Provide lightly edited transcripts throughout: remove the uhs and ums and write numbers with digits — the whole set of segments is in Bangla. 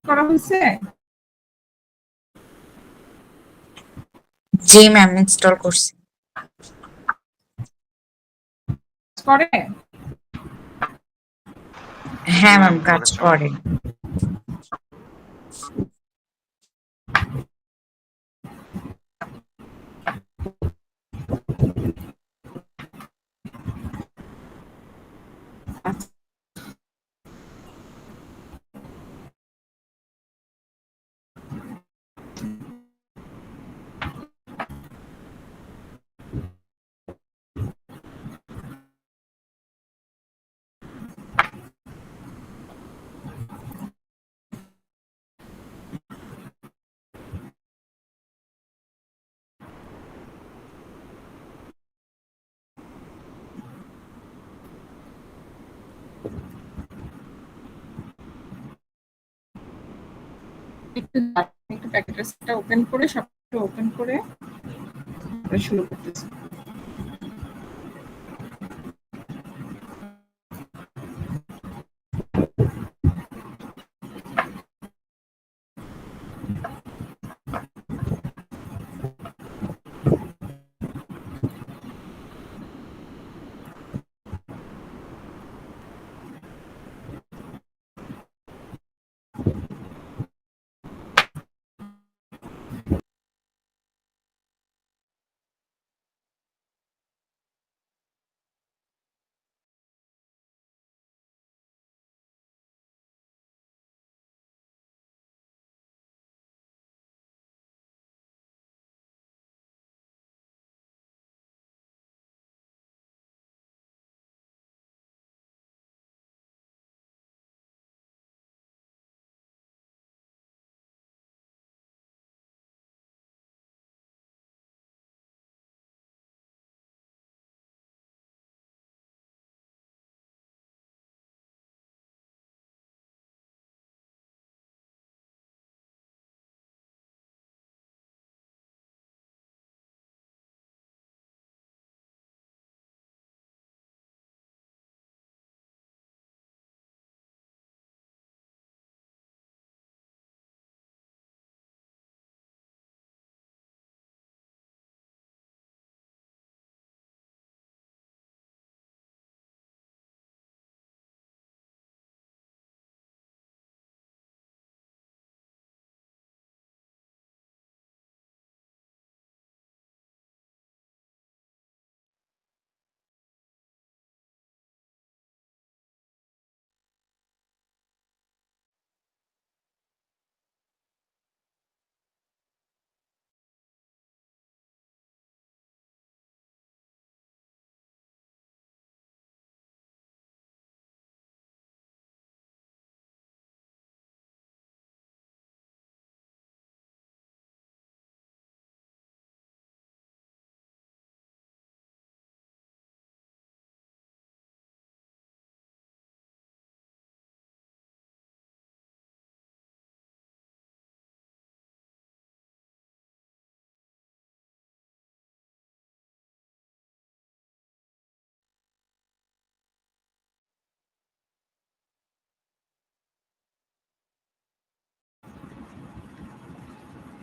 করা হয়েছে? জি ম্যাম, ইনস্টল করছি। করে? হ্যাঁ ম্যাম, কাজ করে। একটু প্যাকেজটা ওপেন করে সবটা ওপেন করে শুরু করতেছি।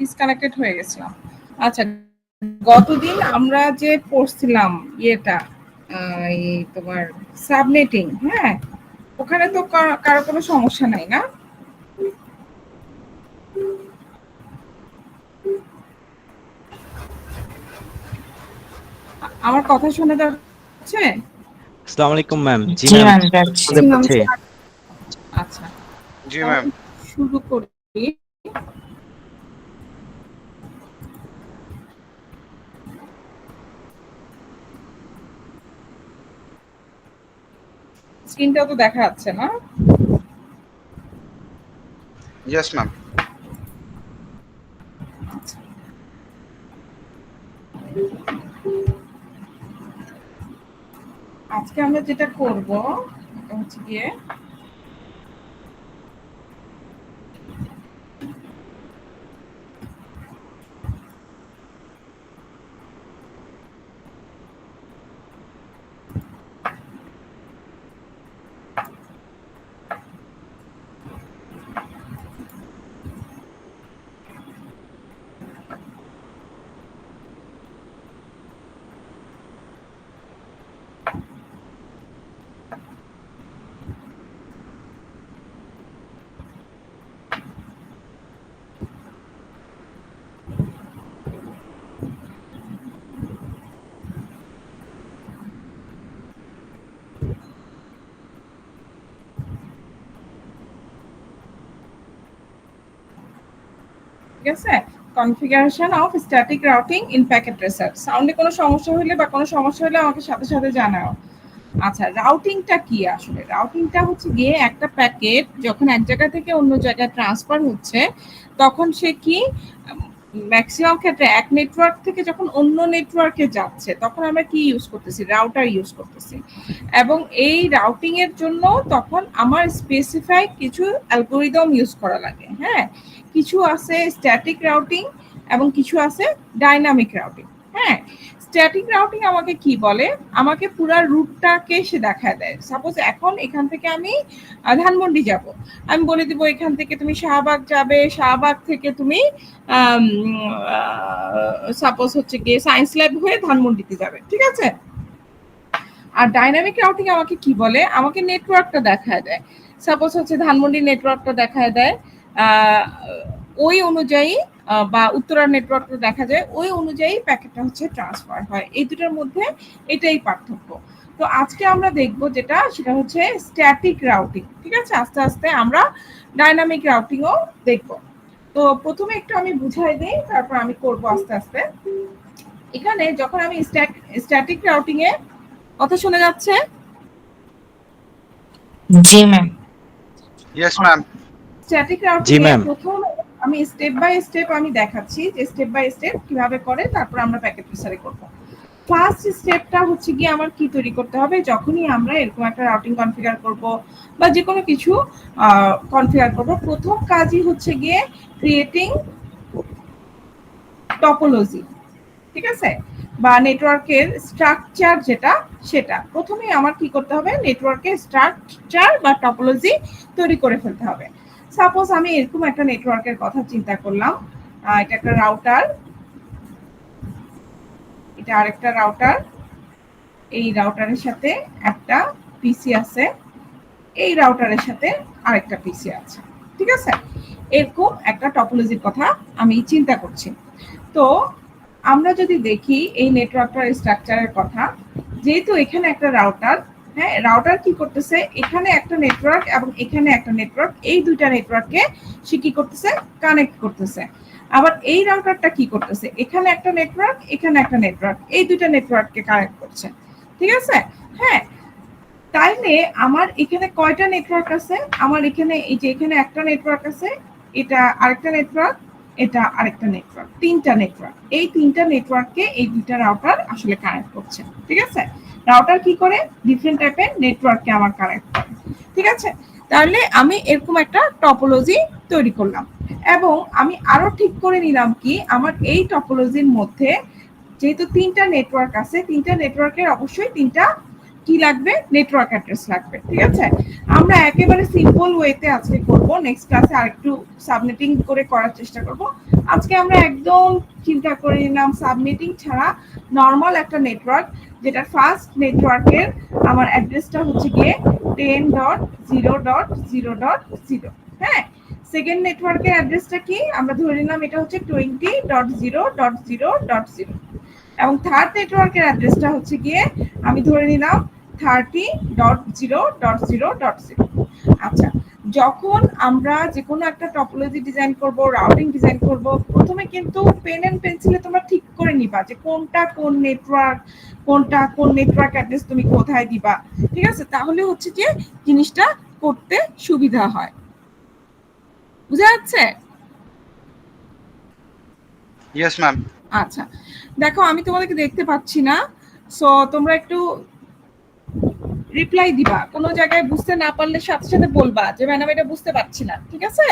ডিসকানেক্টেড হয়ে গেছিলাম। আচ্ছা, গতদিন আমরা যে পড়ছিলাম ইয়েটা এই তোমার সাবনেটিং, হ্যাঁ? ওখানে তো কারো কোনো সমস্যা নাই না? আমার কথা শুনে যাচ্ছে? আসসালামু আলাইকুম ম্যাম। জি জি ম্যাম, ম্যাম, যাচ্ছে। শুনতে পাচ্ছি। আচ্ছা, জি ম্যাম। শুরু করি। স্ক্রিনটাও তো দেখা যাচ্ছে না? Yes ma'am. আজকে আমরা যেটা করব এটা হচ্ছে গিয়ে আছে? Configuration of static routing in packet tracer. সাউন্ডে কোনো সমস্যা হলে বা কোনো সমস্যা হলে আমাকে সাথে সাথে জানাও। আচ্ছা, রাউটিংটা কি আসলে? রাউটিংটা হচ্ছে গিয়ে একটা প্যাকেট যখন এক জায়গা থেকে অন্য জায়গায় ট্রান্সফার হচ্ছে, তখন সে কি ম্যাক্সিমাম ক্ষেত্রে এক নেটওয়ার্ক থেকে যখন অন্য নেটওয়ার্কে যাচ্ছে, তখন আমরা কি ইউজ করতেছি? রাউটার ইউজ করতেছি। এবং এই রাউটিং এর জন্য তখন আমার স্পেসিফাইড কিছু অ্যালগরিদম ইউজ করা লাগে। হ্যাঁ, কিছু আছে স্ট্যাটিক রাউটিং এবং কিছু আছে ডাইনামিক রাউটিং। হ্যাঁ, স্ট্যাটিক রাউটিং আমাকে কি বলে? আমাকে পুরা রুটটাকে সে দেখায় দেয়। সাপোজ এখন এখান থেকে আমি ধানমন্ডি যাব, আমি বলে দিব এখান থেকে তুমি শাহবাগ যাবে, শাহবাগ থেকে তুমি সাপোজ হচ্ছে গিয়ে সায়েন্স ল্যাব হয়ে ধানমন্ডিতে যাবে, ঠিক আছে? আর ডাইনামিক রাউটিং আমাকে কি বলে? আমাকে নেটওয়ার্কটা দেখায় দেয়। সাপোজ হচ্ছে ধানমন্ডি নেটওয়ার্কটা দেখায় দেয়, ওই অনুযায়ী বা উত্তরার নেটওয়ার্কটা দেখা যায়, ওই অনুযায়ী প্যাকেটটা হচ্ছে ট্রান্সফার হয়। এই দুটোর মধ্যে এটাই পার্থক্য। তো আজকে আমরা দেখব যেটা, সেটা হচ্ছে স্ট্যাটিক রাউটিং। ঠিক আছে, আস্তে আস্তে আমরা ডাইনামিক রাউটিংও দেখব। তো প্রথমে একটু আমি বুঝাই দিই, তারপর আমি করব আস্তে আস্তে। এখানে যখন আমি স্ট্যাটিক রাউটিং এ কথা শোনা যাচ্ছে? জি ma'am. Yes, ma'am. Static routing জি এ ম্যাম। প্রথমে আমি স্টেপ বাই স্টেপ আমি দেখাচ্ছি যে স্টেপ বাই স্টেপ কিভাবে করে, তারপর আমরা প্যাকেট ট্রেসারে করব। ফার্স্ট স্টেপটা হচ্ছে গিয়ে আমার কি তৈরি করতে হবে? যখনই আমরা এরকম একটা রাউটিং কনফিগার করব বা যে কোনো কিছু কনফিগার করব, প্রথম কাজই হচ্ছে গিয়ে ক্রিয়েটিং টপোলজি। ঠিক আছে, বা নেটওয়ার্কের স্ট্রাকচার যেটা, সেটা প্রথমেই আমার কি করতে হবে? নেটওয়ার্কের স্ট্রাকচার বা টপোলজি তৈরি করে ফেলতে হবে। সাপোজ আমি এরকম একটা নেটওয়ার্কের কথা চিন্তা করলাম, এটা একটা রাউটার, এটা আরেকটা রাউটার, এই রাউটারের সাথে একটা পিসি আছে, এই রাউটারের সাথে আরেকটা পিসি আছে। ঠিক আছে, এরকম একটা টপোলজির কথা আমি চিন্তা করছি। তো আমরা যদি দেখি এই নেটওয়ার্কটার স্ট্রাকচারের কথা, যেহেতু এখানে একটা রাউটার, হ্যাঁ, রাউটার কি করতেছে? এখানে একটা নেটওয়ার্ক এবং এখানে একটা নেটওয়ার্ক, এই দুইটা নেটওয়ার্ককে সে কি করতেছে? কানেক্ট করতেছে। আবার এই রাউটারটা কি করতেছে? এখানে একটা নেটওয়ার্ক, এখানে একটা নেটওয়ার্ক, এই দুইটা নেটওয়ার্ককে কানেক্ট করছে। ঠিক আছে, হ্যাঁ। তাইলে আমার এখানে কয়টা নেটওয়ার্ক আছে? আমার এখানে এই যে এখানে একটা নেটওয়ার্ক আছে, এটা আরেকটা নেটওয়ার্ক, এটা আরেকটা নেটওয়ার্ক, তিনটা নেটওয়ার্ক। এই তিনটা নেটওয়ার্ককে এই দুইটা রাউটার আসলে কানেক্ট করছে। ঠিক আছে, রাউটার কি করে? ডিফারেন্ট টাইপের নেটওয়ার্ককে আমার কানেক্ট করে। ঠিক আছে, তাহলে আমি এরকম একটা টপোলজি তৈরি করলাম এবং আমি আরো ঠিক করে নিলাম কি, আমার এই টপোলজির মধ্যে যেহেতু তিনটা নেটওয়ার্ক আছে, তিনটা নেটওয়ার্কের অবশ্যই তিনটা কি লাগবে? নেটওয়ার্ক অ্যাড্রেস লাগবে। ঠিক আছে, আমরা একেবারে সিম্পল ওয়েতে আজকে করব, নেক্সট ক্লাসে আরেকটু সাবনেটিং করে করার চেষ্টা করব। আজকে আমরা একদম চিন্তা করে নিলাম সাবনেটিং ছাড়া নর্মাল একটা নেটওয়ার্ক, যেটা ফার্স্ট নেটওয়ার্কের আমার অ্যাড্রেসটা হচ্ছে গিয়ে 10.0.0.0। হ্যাঁ, সেকেন্ড নেটওয়ার্কের অ্যাড্রেসটা কি? আমরা ধরে নিলাম এটা হচ্ছে 20.0.0.0 এবং থার্ড নেটওয়ার্কের অ্যাড্রেসটা হচ্ছে গিয়ে আমি ধরে নিলাম 30.0.0.0। আচ্ছা, যখন আমরা যে কোনো একটা টপোলজি ডিজাইন করব, রাউটিং ডিজাইন করব, প্রথমে কিন্তু পেন এন্ড পেন্সিলে তোমরা ঠিক করে নিবা যে কোনটা কোন নেটওয়ার্ক, কোনটা কোন নেটওয়ার্ক অ্যাড্রেস তুমি কোথায় দিবা। ঠিক আছে, তাহলে হচ্ছে যে জিনিসটা করতে সুবিধা হয়। বুঝা যাচ্ছে? Yes, ma'am. আচ্ছা, দেখো আমি তোমাদেরকে দেখতে পাচ্ছি না, সো তোমরা একটু রিপ্লাই দিবা। কোনো জায়গায় বুঝতে না পারলে সাথে সাথে বলবা যে ম্যাডাম এটা বুঝতে পারছি না। ঠিক আছে,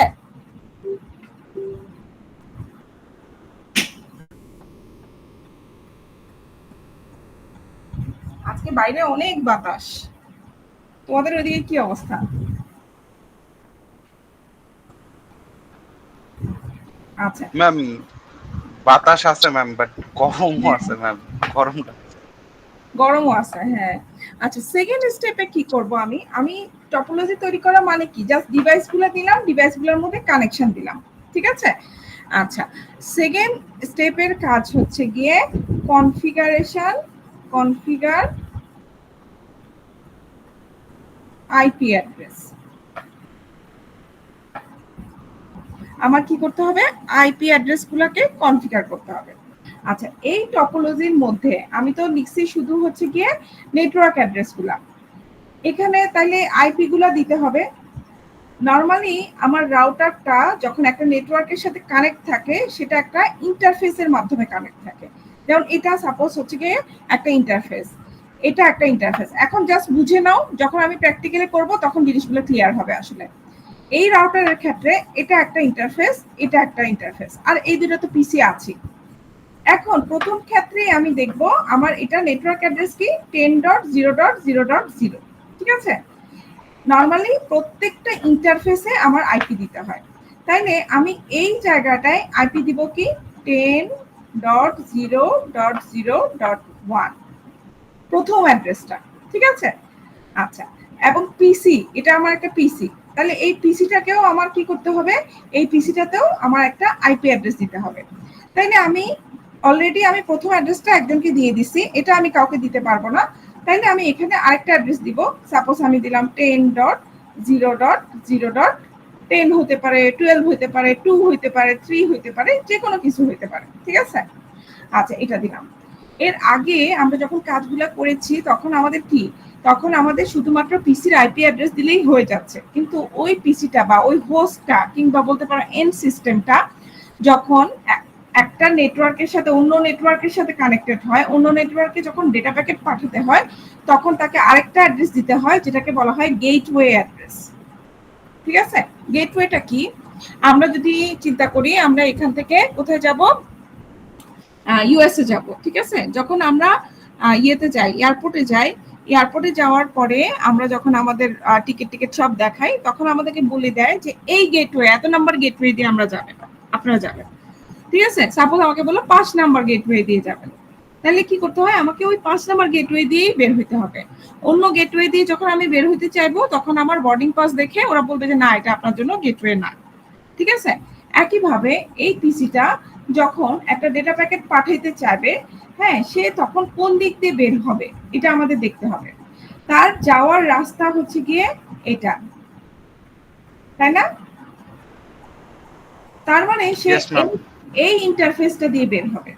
আজকে বাইরে অনেক বাতাস, তোমাদের ওইদিকে কি অবস্থা? আচ্ছা, ম্যাম, বাতাস আছে ম্যাম, বাট গরমও আছে ম্যাম। গরমটা গরমও আছে, হ্যাঁ। আচ্ছা, সেকেন্ড স্টেপে কি করব? আমি টপোলজি তৈরি করা মানে কি? জাস্ট ডিভাইসগুলো দিলাম, ডিভাইসগুলোর মধ্যে কানেকশন দিলাম। ঠিক আছে, আচ্ছা, সেকেন্ড স্টেপের কাজ হচ্ছে গিয়ে কনফিগার আইপি অ্যাড্রেস। আমার কি করতে হবে, আইপি অ্যাড্রেসগুলোকে কনফিগার করতে হবে। আচ্ছা, এই টপোলজির মধ্যে আমি তো লিখছি শুধু হচ্ছে গিয়ে নেটওয়ার্ক অ্যাড্রেসগুলা, এখানে তাইলে আইপি গুলা দিতে হবে। নরমালি আমার রাউটারটা যখন একটা নেটওয়ার্কের সাথে কানেক্ট থাকে সেটা একটা ইন্টারফেসের মাধ্যমে কানেক্ট থাকে। যেমন এটা সাপোজ হচ্ছে গিয়ে একটা ইন্টারফেস, এটা একটা ইন্টারফেস। এখন জাস্ট বুঝে নাও, যখন আমি প্র্যাকটিক্যালি করব তখন জিনিসগুলো ক্লিয়ার হবে। আসলে এই রাউটারের ক্ষেত্রে এটা একটা ইন্টারফেস, এটা একটা ইন্টারফেস, আর এই দুটো তো পিসি আছে। এখন প্রথম ক্ষেত্রে আমি দেখব আমার এটা নেটওয়ার্ক অ্যাড্রেস কি 10.0.0.0, ঠিক আছে। নরমালি প্রত্যেকটা ইন্টারফেসে আমার আইপি দিতে হয়, তাইলে আমি এই জায়গাটায় আইপি দিব কি 10.0.0.1 প্রথম অ্যাড্রেসটা, ঠিক আছে। আচ্ছা, এবং পিসি, এটা আমার একটা পিসি, তাহলে এই পিসিটাকেও আমার কি করতে হবে, এই পিসিটাতেও আমার একটা আইপি অ্যাড্রেস দিতে হবে। তাইলে আমি অলরেডি আমি প্রথম অ্যাড্রেসটা একজনকে দিয়ে দিছি, এটা আমি কাউকে দিতে পারবো না। তাইলে আমি এখানে আরেকটা অ্যাড্রেস দিব, সাপোজ আমি দিলাম 10.0.0.10 হতে পারে, 12 হতে পারে, 2 হতে পারে, 3 হতে পারে, যে কোনো কিছু হতে পারে, ঠিক আছে। আচ্ছা, এটা দিলাম। এর আগে আমরা যখন কাজগুলো করেছি তখন আমাদের কি, তখন আমাদের শুধুমাত্র পিসির আইপি অ্যাড্রেস দিলেই হয়ে যাচ্ছে, কিন্তু ওই পিসিটা বা ওই হোস্টটা কিংবা বলতে পারো এন্ড সিস্টেমটা যখন একটা নেটওয়ার্কের সাথে অন্য নেটওয়ার্কের সাথে কানেক্টেড হয়, অন্য নেটওয়ার্কে যখন ডেটা প্যাকেট পাঠাতে হয় তখন তাকে আরেকটা অ্যাড্রেস দিতে হয় যেটাকে বলা হয় গেটওয়ে অ্যাড্রেস, ঠিক আছে। গেটওয়েটা কি, আমরা যদি চিন্তা করি আমরা এখান থেকে কোথায় যাব, ইউএসএ যাব, ঠিক আছে। যখন আমরা ইয়েতে যাই, এয়ারপোর্টে যাই, এয়ারপোর্টে যাওয়ার পরে আমরা যখন আমাদের টিকিট সব দেখাই তখন আমাদেরকে বলে দেয় যে এই গেটওয়ে, এত নাম্বার গেটওয়ে দিয়ে আমরা যাবেন, আপনারা যাবেন, ঠিক আছে। সাপোজ আমাকে বললো 5 নাম্বার গেটওয়ে দিয়ে যাবেন, তাহলে কি করতে হয়, আমাকে ওই 5 নাম্বার গেটওয়ে দিয়েই বের হইতে হবে। অন্য গেটওয়ে দিয়ে যখন আমি বের হইতে চাইবো তখন আমার বোর্ডিং পাস দেখে ওরা বলবে যে না, এটা আপনার জন্য গেটওয়ে না, ঠিক আছে। একইভাবে এই পিসিটা যখন একটা ডেটা প্যাকেট পাঠাইতে চাইবে, হ্যাঁ, সে তখন কোন দিক দিয়ে বের হবে এটা আমাদের দেখতে হবে। তার যাওয়ার রাস্তা হচ্ছে গিয়ে এটা, তাই না। তার মানে সে Yes, ma'am. এই ইন্টারফেসটা দিয়ে বের হবে।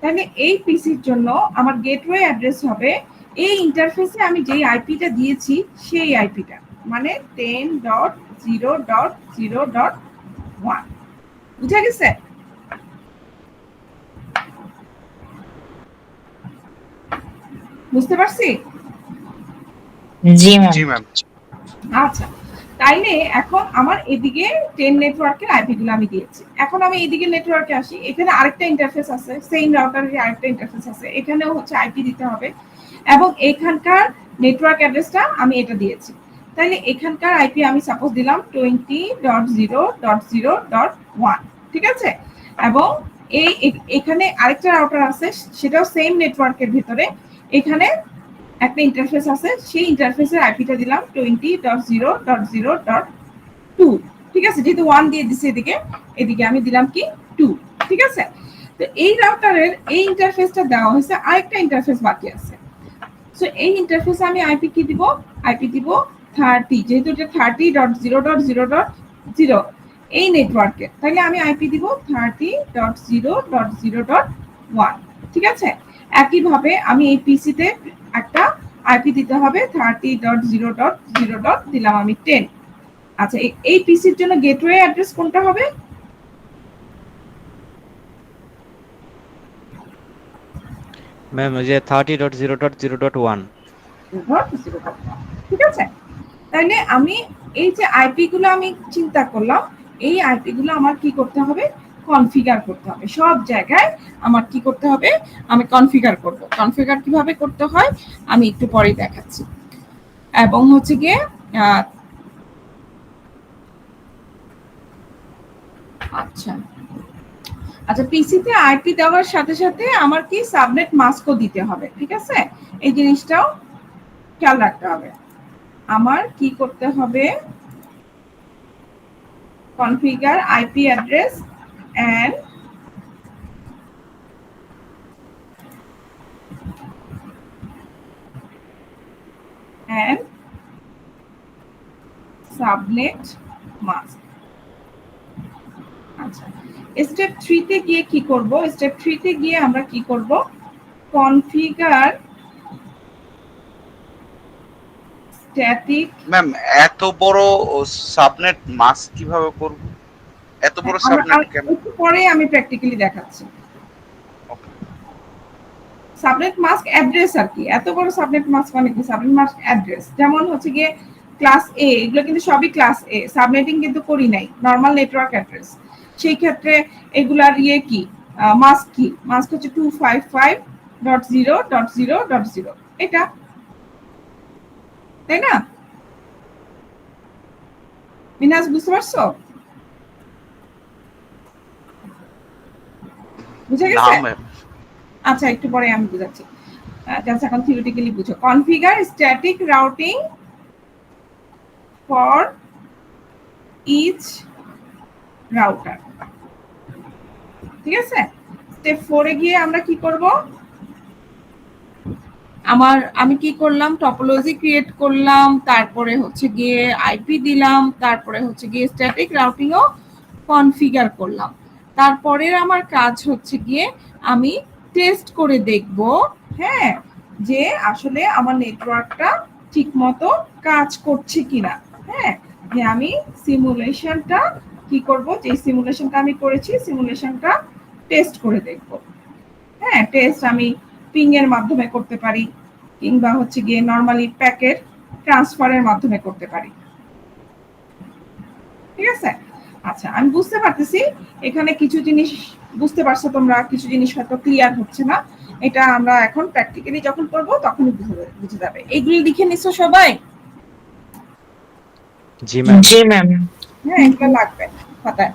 তাহলে এই পিসির জন্য আমার গেটওয়ে অ্যাড্রেস হবে এই ইন্টারফেসে আমি যেই আইপিটা দিয়েছি সেই আইপিটা, মানে 10.0.0.1। বুঝা গেছে? বুঝতে পারছি? জি ম্যাম। জি ম্যাম। আচ্ছা, তাইলে এখন আমার এদিকে 10 নেটওয়ার্কের আইপি গুলো আমি দিয়েছি। এখন আমি এদিকে নেটওয়ার্কে আসি, এখানে আরেকটা ইন্টারফেস আছে, সেম রাউটারের আরেকটা ইন্টারফেস আছে, এখানেও হচ্ছে আইপি দিতে হবে এবং এখানকার নেটওয়ার্ক অ্যাড্রেসটা আমি এটা দিয়েছি। তাইলে এখানকার আইপি আমি সাপোজ দিলাম 20.0.0.1, ঠিক আছে। এবং এই এখানে আরেকটা রাউটার আছে, সেটাও সেম নেটওয়ার্কের ভিতরে, এখানে একটা ইন্টারফেস আছে, সেই ইন্টারফেসের আইপিটা দিলাম 20.0.0.2, ঠিক আছে। যেহেতু 1 দিয়ে দিছি এদিকে, এদিকে আমি দিলাম কি 2, ঠিক আছে। তো এই রাউটারের এই ইন্টারফেসটা দেওয়া হয়েছে, আরেকটা ইন্টারফেস বাকি আছে। সো এই ইন্টারফেসে আমি আইপি কি দিব, আইপি দিব 30, যেহেতু এটা 30.0.0.0 এই নেটওয়ার্কে, তাহলে আমি আইপি দিব 30.0.0.1, ঠিক আছে। একইভাবে আমি এই পিসিতে একটা আইপি দিতে হবে 30.0.0. দিলাম আমি 10। আচ্ছা, এই পিসির জন্য গেটওয়ে অ্যাড্রেস কোনটা হবে, ম্যাম ওই যে 30.0.0.1। ঠিক আছে। তাইলে আমি এই যে আইপি গুলো আমি চিন্তা করলাম, এই আইপি গুলো আমার কি করতে হবে, কনফিগার করতে হবে। সব জায়গায় আমার কি করতে হবে, আমি কনফিগার করব। কনফিগার কিভাবে করতে হয় আমি একটু পরে দেখাচ্ছি। এবং হচ্ছে গিয়ে আচ্ছা আচ্ছা, পিসিতে আইপি দেওয়ার সাথে সাথে আমার কি সাবনেট মাস্কও দিতে হবে, ঠিক আছে। এই জিনিসটাও খেয়াল রাখতে হবে। আমার কি করতে হবে, configure IP address and subnet mask, আচ্ছা, স্টেপ 3 তে গিয়ে কি করব? স্টেপ 3 তে গিয়ে আমরা কি করব? Configure static. ম্যাম এত বড় সাবনেট মাস্ক কিভাবে করব? এত বড় সাবনেট কেন? একটু পরে আমি প্র্যাকটিক্যালি দেখাচ্ছি। Okay. সাবনেট মাস্ক অ্যাড্রেস আর কি, এত বড় সাবনেট মাস্ক মানে কি? সাবনেট মাস্ক অ্যাড্রেস, যেমন হচ্ছে গিয়ে ক্লাস এ, এগুলো কিন্তু সবই ক্লাস এ, সাবনেটিং কিন্তু করি নাই, নরমাল নেটওয়ার্ক অ্যাড্রেস। সেই ক্ষেত্রে এগুলার কি মাস্ক কি? মাস্ক হচ্ছে 255.0.0.0, এটা, তাই না? মিনাজ বুঝতে পারছো? বুঝে না গেছে? ম্যাম। আচ্ছা, একটু পরে আমি বুঝাচ্ছি, জাস্ট এখন থিওরিটিক্যালি বুঝো। Configure static routing for each router, ঠিক আছে? স্টেপ 4 এ গিয়ে আমরা কি করব? আমি কি করলাম? টপোলজি ক্রিয়েট করলাম, তারপরে হচ্ছে গিয়ে আইপি দিলাম, তারপরে হচ্ছে গিয়ে স্ট্যাটিক রাউটিংও কনফিগার করলাম। তারপরের আমার কাজ হচ্ছে গিয়ে আমি টেস্ট করে দেখব, হ্যাঁ, যে আসলে আমার নেটওয়ার্কটা ঠিকমতো কাজ করছে কিনা। হ্যাঁ, যে আমি সিমুলেশনটা কি করব? যে সিমুলেশনটা আমি করেছি, সিমুলেশনটা টেস্ট করে দেখব। হ্যাঁ, টেস্ট আমি পিং এর মাধ্যমে করতে পারি, কিংবা হচ্ছে গিয়ে নরমালি প্যাকেট ট্রান্সফারের মাধ্যমে করতে পারি, ঠিক আছে? আচ্ছা, আমি বুঝতে পারতেছি এখানে কিছু জিনিস বুঝতে পারছো তোমরা, কিছু জিনিস হয়তো ক্লিয়ার হচ্ছে না। এটা আমরা এখন প্র্যাকটিক্যালি যখন করব তখনই বুঝে যাবে। এইগুলি লিখে নিছো সবাই? জি ম্যাম। জি ম্যাম। হ্যাঁ, এগুলো লাগবে খাতায়।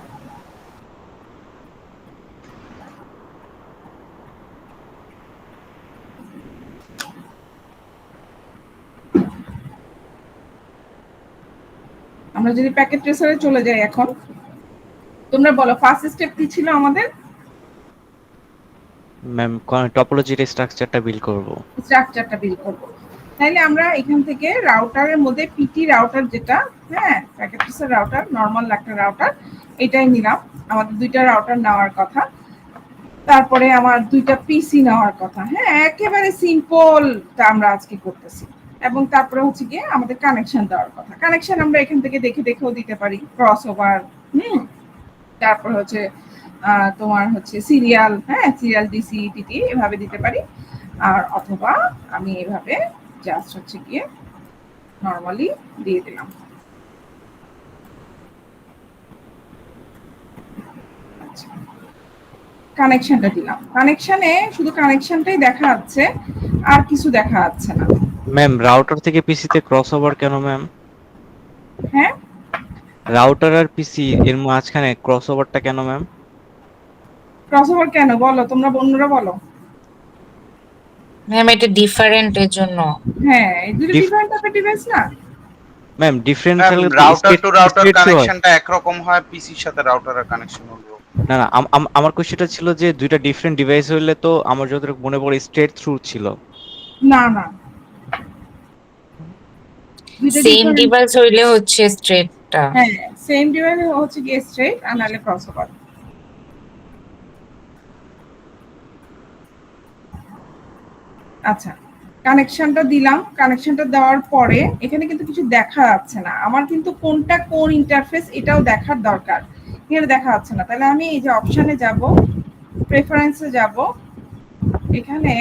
আমরা যদি প্যাকেট ট্রেসারে চলে যাই এখন, তোমরা বলো ফার্স্ট স্টেপ কি ছিল আমাদের? ম্যাম টপোলজির স্ট্রাকচারটা বিল্ড করব। স্ট্রাকচারটা বিল্ড করব। তাইলে আমরা এখান থেকে রাউটারের মধ্যে পিটি রাউটার যেটা, হ্যাঁ, প্যাকেট ট্রেসার রাউটার, নরমাল একটা রাউটার, এটাই নিলাম। আমাদের দুইটা রাউটার নেওয়ার কথা, তারপরে আমার দুইটা পিসি নেওয়ার কথা। হ্যাঁ, একেবারে সিম্পলটা আমরা আজকে করতেছি। এবং তারপরে হচ্ছে গিয়ে আমাদের কানেকশন দেওয়ার কথা। কানেকশন আমরা এখান থেকে দেখেও দিতে পারি, ক্রস ওভার, তারপর হচ্ছে তোমার হচ্ছে সিরিয়াল, হ্যাঁ, সিরিয়াল ডিসি টিটি এভাবে দিতে পারি। আর অথবা আমি এভাবে জাস্ট হচ্ছে গিয়ে নরমালি দিয়ে দিলাম। আচ্ছা, কানেকশনটা দিলাম। কানেকশনে শুধু কানেকশনটাই দেখা যাচ্ছে, আর কিছু দেখা যাচ্ছে না। ম্যাম রাউটার থেকে পিসিতে ক্রসওভার কেন ম্যাম? হ্যাঁ, রাউটার আর পিসি এর মাঝখানে ক্রসওভারটা কেন ম্যাম? ক্রসওভার কেন বলো, তোমরা বন্ধুরা বলো। ম্যাম এটা ডিফারেন্ট এর জন্য। হ্যাঁ, এই দুটো ডিফারেন্ট টাইপের ডিভাইস না? ম্যাম ডিফারেন্ট ম্যাম হলে তো রাউটার টু রাউটার স্টেট হয়। কানেকশনটা একরকম হয়, পিসির সাথে রাউটারের কানেকশন হলো। না না, আমার কোশ্চেনটা ছিল যে দুইটা ডিফারেন্ট ডিভাইস হইলে তো আমার যতটুকু মনে পড়ে স্ট্রেট থ্রু ছিল। না না, দুটো সেম ডিফারেন্ট। ডিভাইস হইলে হচ্ছে স্ট্রেটটা। হ্যাঁ, সেম ডিভাইস হচ্ছে গিয়ে স্ট্রেট, আর নাহলে ক্রসওভার। আচ্ছা, কানেকশনটা দিলাম। কানেকশনটা দেওয়ার পরে এখানে কিন্তু কিছু দেখা যাচ্ছে না আমার, কিন্তু কোনটা কোন ইন্টারফেস এটাও দেখার দরকার। এখানে দেখা যাচ্ছে না, তাহলে আমি এই যে অপশনে যাব, প্রেফারেন্সে যাব, এখানে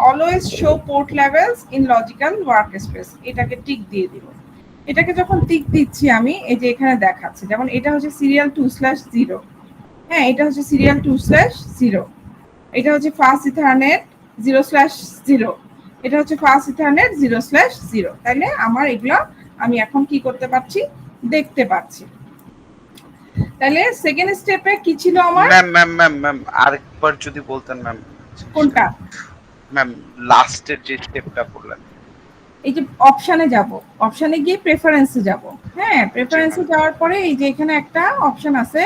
always show port levels in logical workspace, এটাকে টিক দিয়ে দিব। এটাকে যখন টিক দিচ্ছি আমি, এই যে এখানে দেখাচ্ছে, যেমন এটা হচ্ছে সিরিয়াল 2/0, হ্যাঁ, এটা হচ্ছে সিরিয়াল 2/0, এটা হচ্ছে ফাস্ট ইথারনেট 0/0, এটা হচ্ছে ফাস্ট ইথারনেট 0/0। তাইলে আমার এগুলা আমি এখন কি করতে পারছি? দেখতে পাচ্ছি। তাহলে সেকেন্ড স্টেপে কি ছিল আমার? ম্যাম ম্যাম ম্যাম ম্যাম আরেকবার যদি বলতেন ম্যাম। কোনটা? ম্যাম লাস্টের যে স্টেপটা বললেন। এই যে অপশনে যাব, অপশনে গিয়ে প্রেফারেন্সে যাব। হ্যাঁ, প্রেফারেন্সে যাওয়ার পরে এই যে এখানে একটা অপশন আছে,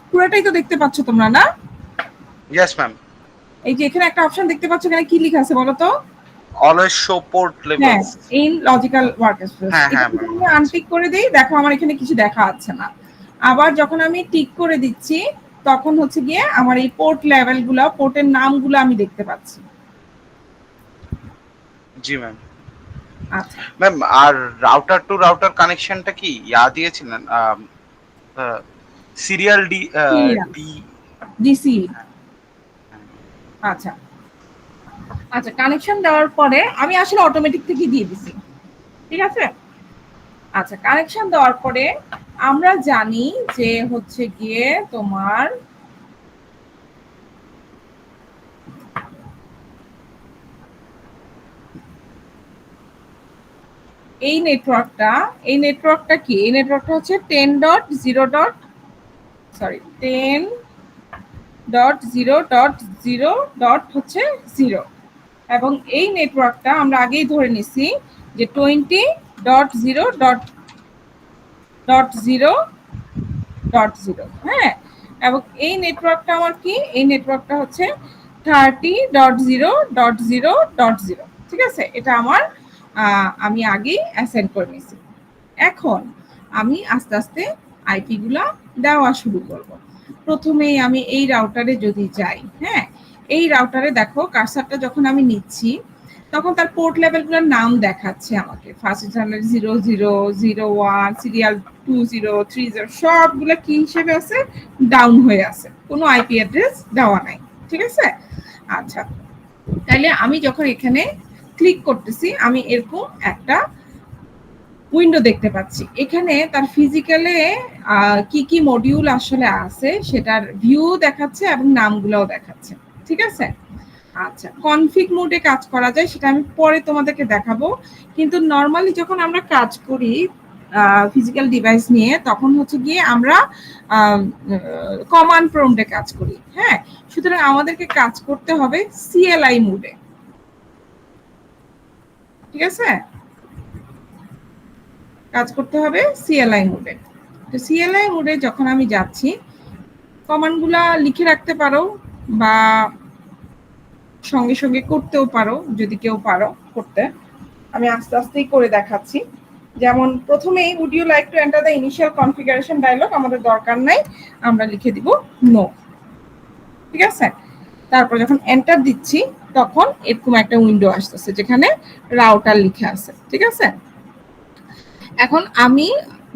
পুরোটাই তো দেখতে পাচ্ছ তোমরা না? Yes ma'am. এই যে এখানে একটা অপশন দেখতে পাচ্ছ, এখানে কি লেখা আছে বলো তো? অলওয়েজ শো পোর্ট হ্যাঁ, লেভেলস। In logical workspace. হ্যাঁ এটা হ্যাঁ যদি ম্যাম। আমি আনটিক করে দেই, দেখো আমার এখানে কিছু দেখা যাচ্ছে না। আবার যখন আমি টিক করে দিচ্ছি, তখন হচ্ছে গিয়ে আমার এই পোর্ট লেভেলগুলো, পোর্টের নামগুলো আমি দেখতে পাচ্ছি। জি ম্যাম। আচ্ছা ম্যাম আর রাউটার টু রাউটার কানেকশনটা কি দিয়েছিলেন সিরিয়াল ডি ডিসি। আচ্ছা আচ্ছা, কানেকশন দেওয়ার পরে আমি আসলে অটোমেটিক থেকে দিয়ে দিছি, ঠিক আছে। আচ্ছা, কানেকশন দেওয়ার পরে আমরা জানি যে হচ্ছে গিয়ে তোমার এই নেটওয়ার্কটা কি, এই নেটওয়ার্কটা হচ্ছে 10.0.0.0.0 এবং এই নেটওয়ার্কটা আমরা আগেই ধরে নিছি যে 20.0.0.0, হ্যাঁ। এবং এই নেটওয়ার্কটা আমার কি, এই নেটওয়ার্কটা হচ্ছে 30.0.0.0, ঠিক আছে। এটা আমার আমি আগেই অ্যাসাইন করে নিছি। এখন আমি আস্তে আস্তে আইপি গুলা দেওয়া শুরু করব। প্রথমেই আমি এই রাউটারে যদি যাই, হ্যাঁ, এই রাউটারে দেখো কার্সারটা যখন আমি নিচ্ছি তখন তার পোর্ট লেভেলগুলোর নাম দেখাচ্ছে আমাকে। ফার্স্ট চ্যানেল 0001, সিরিয়াল 2030, সবগুলো কি হিসেবে আছে, ডাউন হয়ে আছে, কোনো আইপি অ্যাড্রেস দেওয়া নাই, ঠিক আছে। আচ্ছা, তাহলে আমি যখন এখানে ক্লিক করতেছি আমি এরকম একটা উইন্ডো দেখতে পাচ্ছি। এখানে তার ফিজিক্যালে কি কি মডিউল আসলে আছে সেটার ভিউ দেখাচ্ছে এবং নামগুলোও দেখাচ্ছে, ঠিক আছে। আচ্ছা, কনফিগ মোডে কাজ করা যায় সেটা আমি পরে তোমাদেরকে দেখাবো, কিন্তু নরমালি যখন আমরা কাজ করি ফিজিক্যাল ডিভাইস নিয়ে তখন হচ্ছে গিয়ে আমরা কমান্ড প্রম্পটে কাজ করি, হ্যাঁ। সুতরাং আমাদেরকে কাজ করতে হবে সিএলআই মোডে, ঠিক আছে, কাজ করতে হবে সিএলআই মোডে। তো সিএলআই মোডে যখন আমি যাচ্ছি, কমান্ডগুলা লিখে রাখতে পারো বা সঙ্গে সঙ্গে করতেও পারো যদি কেউ পারো করতে। আমি আস্তে আস্তেই করে দেখাচ্ছি। যেমন প্রথমেই would you like to enter the initial configuration dialog, আমাদের দরকার নাই, আমরা লিখে দিব নো, ঠিক আছে। তারপর যখন এন্টার দিচ্ছি তখন এরকম একটা উইন্ডো আসতেছে যেখানে রাউটার লিখে আছে, ঠিক আছে। এখন আমি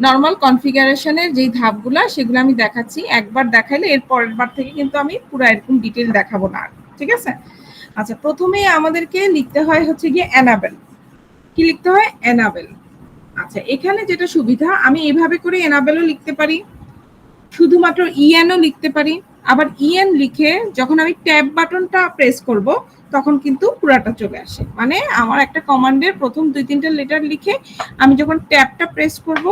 নরমাল কনফিগারেশনের যেই ধাপগুলা সেগুলো আমি দেখাচ্ছি, একবার দেখাইলে এর পরের বার থেকে কিন্তু আমি পুরো এরকম ডিটেইল দেখাবো না, ঠিক আছে। আচ্ছা, প্রথমেই আমাদেরকে লিখতে হয় হচ্ছে গিয়ে এনাবেল। কি লিখতে হয়? এনাবেল। আচ্ছা, এখানে যেটা সুবিধা, আমি এভাবে করে এনাবেলও লিখতে পারি, শুধুমাত্র ইএনও লিখতে পারি। আবার ইএন লিখে যখন আমি ট্যাব বাটনটা প্রেস করব তখন কিন্তু পুরাটা চলে আসে, মানে আমার একটা কমান্ডের প্রথম 2-3টা লেটার লিখে আমি যখন ট্যাবটা প্রেস করব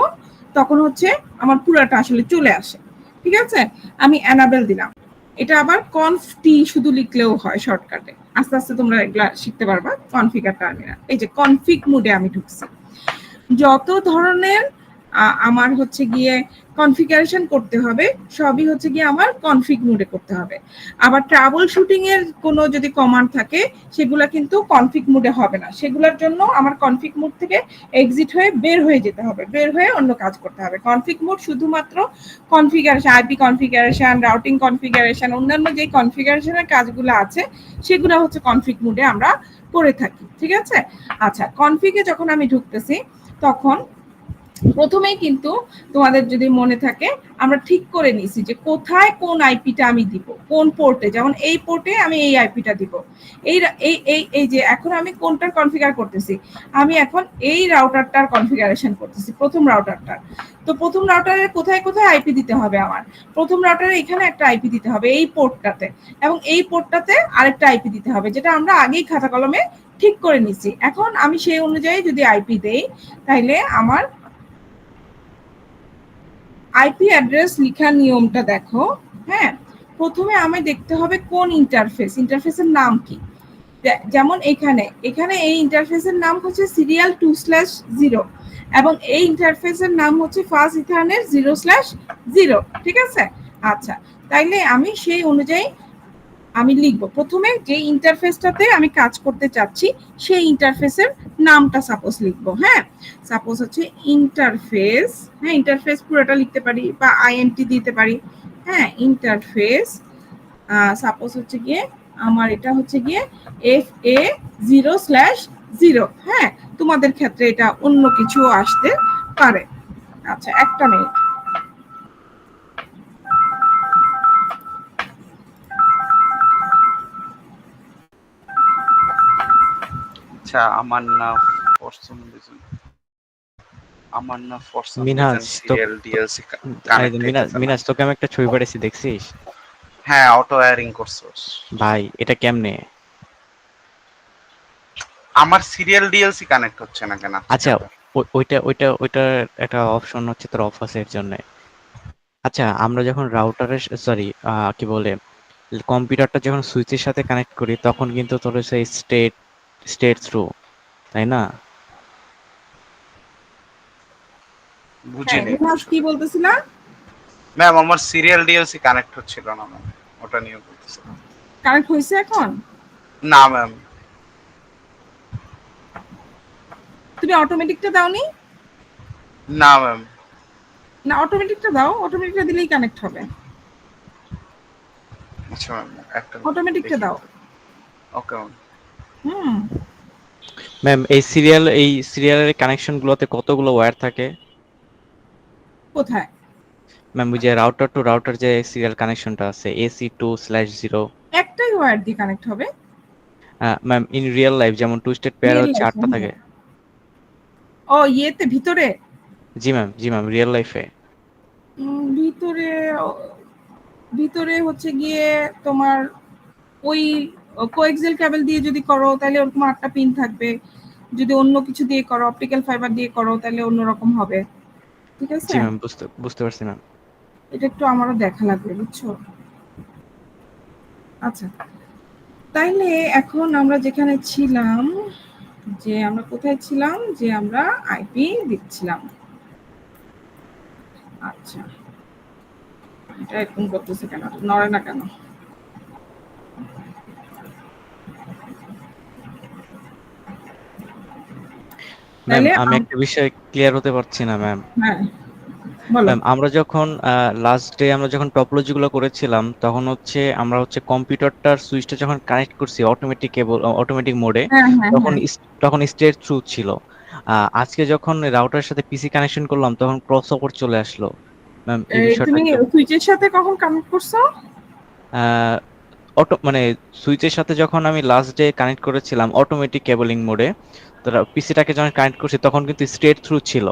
তখন হচ্ছে আমার পুরাটা আসলে চলে আসে, ঠিক আছে। আমি এনাবেল দিলাম। এটা আবার কনফ টি শুধু লিখলেও হয় শর্টকাটে, আস্তে আস্তে তোমরা এগুলা শিখতে পারবা। কনফিগার টার্মিনাল, এই যে কনফিগ মোডে আমি ঢুকছি। যত ধরনের আমার হচ্ছে গিয়ে কনফিগারেশন করতে হবে সবই হচ্ছে গিয়ে আমার কনফিগ মোডে করতে হবে। আবার ট্রাবল শুটিং এর কোনো যদি কমান্ড থাকে সেগুলা কিন্তু কনফিগ মোডে হবে না, সেগুলোর জন্য আমার কনফিগ মোড থেকে এক্সিট হয়ে বের হয়ে যেতে হবে, বের হয়ে অন্য কাজ করতে হবে। কনফিগ মোড শুধুমাত্র configuration, IP configuration, routing configuration, অন্যান্য যে কনফিগারেশনের কাজগুলো আছে সেগুলো হচ্ছে কনফিগ মোডে আমরা করে থাকি, ঠিক আছে। আচ্ছা, কনফিগে যখন আমি ঢুকতেছি তখন প্রথমেই কিন্তু তোমাদের যদি মনে থাকে আমরা ঠিক করে নিছি যে কোথায় কোন আইপিটা আমি দিব, কোন পোর্টে। যেমন এই পোর্টে আমি এই আইপিটা দিব। এই এই এই যে এখন আমি কোনটার কনফিগার করতেছি, আমি এখন এই রাউটারটার কনফিগারেশন করতেছি, প্রথম রাউটারটার। তো প্রথম রাউটারে কোথায় কোথায় আইপি দিতে হবে, আমার প্রথম রাউটারে এখানে একটা আইপি দিতে হবে এই পোর্টটাতে, এবং এই পোর্টটাতে আরেকটা আইপি দিতে হবে, যেটা আমরা আগেই খাতা কলমে ঠিক করে নিছি। এখন আমি সেই অনুযায়ী যদি আইপি দেই তাহলে আমার আইপি অ্যাড্রেস লেখার নিয়মটা দেখো, হ্যাঁ। প্রথমে আমি দেখতে হবে কোন ইন্টারফেস, ইন্টারফেসের নাম কি। যেমন এখানে এই ইন্টারফেসের নাম হচ্ছে সিরিয়াল 2/0 এবং এই ইন্টারফেসের নাম হচ্ছে ফাস্ট ইথারনেট 0/0, ঠিক আছে। আচ্ছা, তাইলে আমি সেই অনুযায়ী আমি লিখবো। প্রথমে যে ইন্টারফেসটাতে আমি কাজ করতে চাচ্ছি সেই ইন্টারফেসের নামটা সাপোজ লিখবো, হ্যাঁ। সাপোজ হচ্ছে ইন্টারফেস, হ্যাঁ, ইন্টারফেস পুরোটা লিখতে পারি বা আইএনটি দিতে পারি, হ্যাঁ, ইন্টারফেস সাপোজ হচ্ছে গিয়ে আমার এটা হচ্ছে গিয়ে FA0/0, হ্যাঁ, তোমাদের ক্ষেত্রে এটা অন্য কিছু আসতে পারে। আচ্ছা, একটা মিনিট। আচ্ছা, আমার না ফর সাম রিজন মিনহাজ তো সিরিয়াল ডিএলসি কানেক্ট হইতেছে না। মিনহাজ তোকে আমি একটা ছবি পাঠাইছি, দেখছিস? হ্যাঁ, অটো ওয়্যারিং করছস। ভাই এটা কেমনে? আমার সিরিয়াল ডিএলসি কানেক্ট হচ্ছে না কেন আজকে আচ্ছা, আবার? ওইটার একটা অপশন হচ্ছে তোর অফ আছে এর জন্য। আচ্ছা, আমরা যখন রাউটারের সরি কি বলে কম্পিউটারটা যখন সুইচের সাথে কানেক্ট করি তখন কিন্তু তোর সেই স্টেট থ্রু, তাই না? হ্যাঁ, বুঝিনি নিহাজ কি বলতেছিলা? ম্যাম, আমার সিরিয়াল ডিএলসি কানেক্ট হচ্ছিল না ম্যাম, ওটা নিয়ে বলতেছিলাম। কানেক্ট হয়েছে এখন? না ম্যাম। তুমি অটোমেটিকটা দাওনি? না ম্যাম। না, অটোমেটিকটা দাও, অটোমেটিকটা দিলেই কানেক্ট হবে। আচ্ছা ম্যাম, একটা অটোমেটিকটা দেখি। দাও। Okay ma'am. হুম। ম্যাম এই সিরিয়ালের কানেকশন গুলোতে কতগুলো ওয়্যার থাকে? কোথায়? ম্যাম ওই যে রাউটার টু রাউটার যে সিরিয়াল কানেকশনটা আছে AC2/0, একটাই ওয়্যার দিয়ে কানেক্ট হবে। ম্যাম ইন রিয়েল লাইফ যেমন টু স্টেট পেয়ার রিয়েল হচ্ছে লাইফে? 8টা থাকে। ও, ইয়েতে ভিতরে? জি ম্যাম রিয়েল লাইফে। ভিতরে ভিতরে হচ্ছে গিয়ে তোমার ওই কোএক্সিয়াল কেবল দিয়ে যদি করো তাহলে ওরকম 8টা পিন থাকবে। যদি অন্য কিছু দিয়ে করো, অপটিক্যাল ফাইবার দিয়ে করো, তাহলে অন্যরকম হবে। ঠিক আছে? জি ম্যাম বুঝতে পারছি ম্যাম। এটা একটু আমারও দেখা লাগবে, বুঝছো? আচ্ছা, তাইলে এখন আমরা যেখানে ছিলাম, যে আমরা কোথায় ছিলাম, যে আমরা আইপি দিচ্ছিলাম। আচ্ছা, এটা এরকম করতেছে কেন, নড়ে না কেন? ম্যাম তাহলে আমি একটা বিষয় ক্লিয়ার হতে পারছি না ম্যাম। হ্যাঁ, বলো। ম্যাম আমরা যখন লাস্ট ডে আমরা যখন টপোলজি গুলো করেছিলাম তখন হচ্ছে আমরা হচ্ছে কম্পিউটারটার সুইচটা যখন কানেক্ট করছি অটোমেটিক মোডে, হ্যাঁ, হ্যাঁ, তখন হ্যাঁ। তখন স্টেট থ্রু ছিল। আজকে যখন রাউটারের সাথে পিসি কানেকশন করলাম তখন ক্রস ওভার চলে আসলো। ম্যাম এই বিষয়টা তুমি একটু সুইচের সাথে কখন কানেক্ট করছো? মানে সুইচের সাথে যখন আমি লাস্ট ডে কানেক্ট করেছিলাম অটোমেটিক কেবলিং মোডে, তো পিসিটাকে যখন কানেক্ট করছি তখন কিন্তু স্ট্রেট থ্রু ছিল।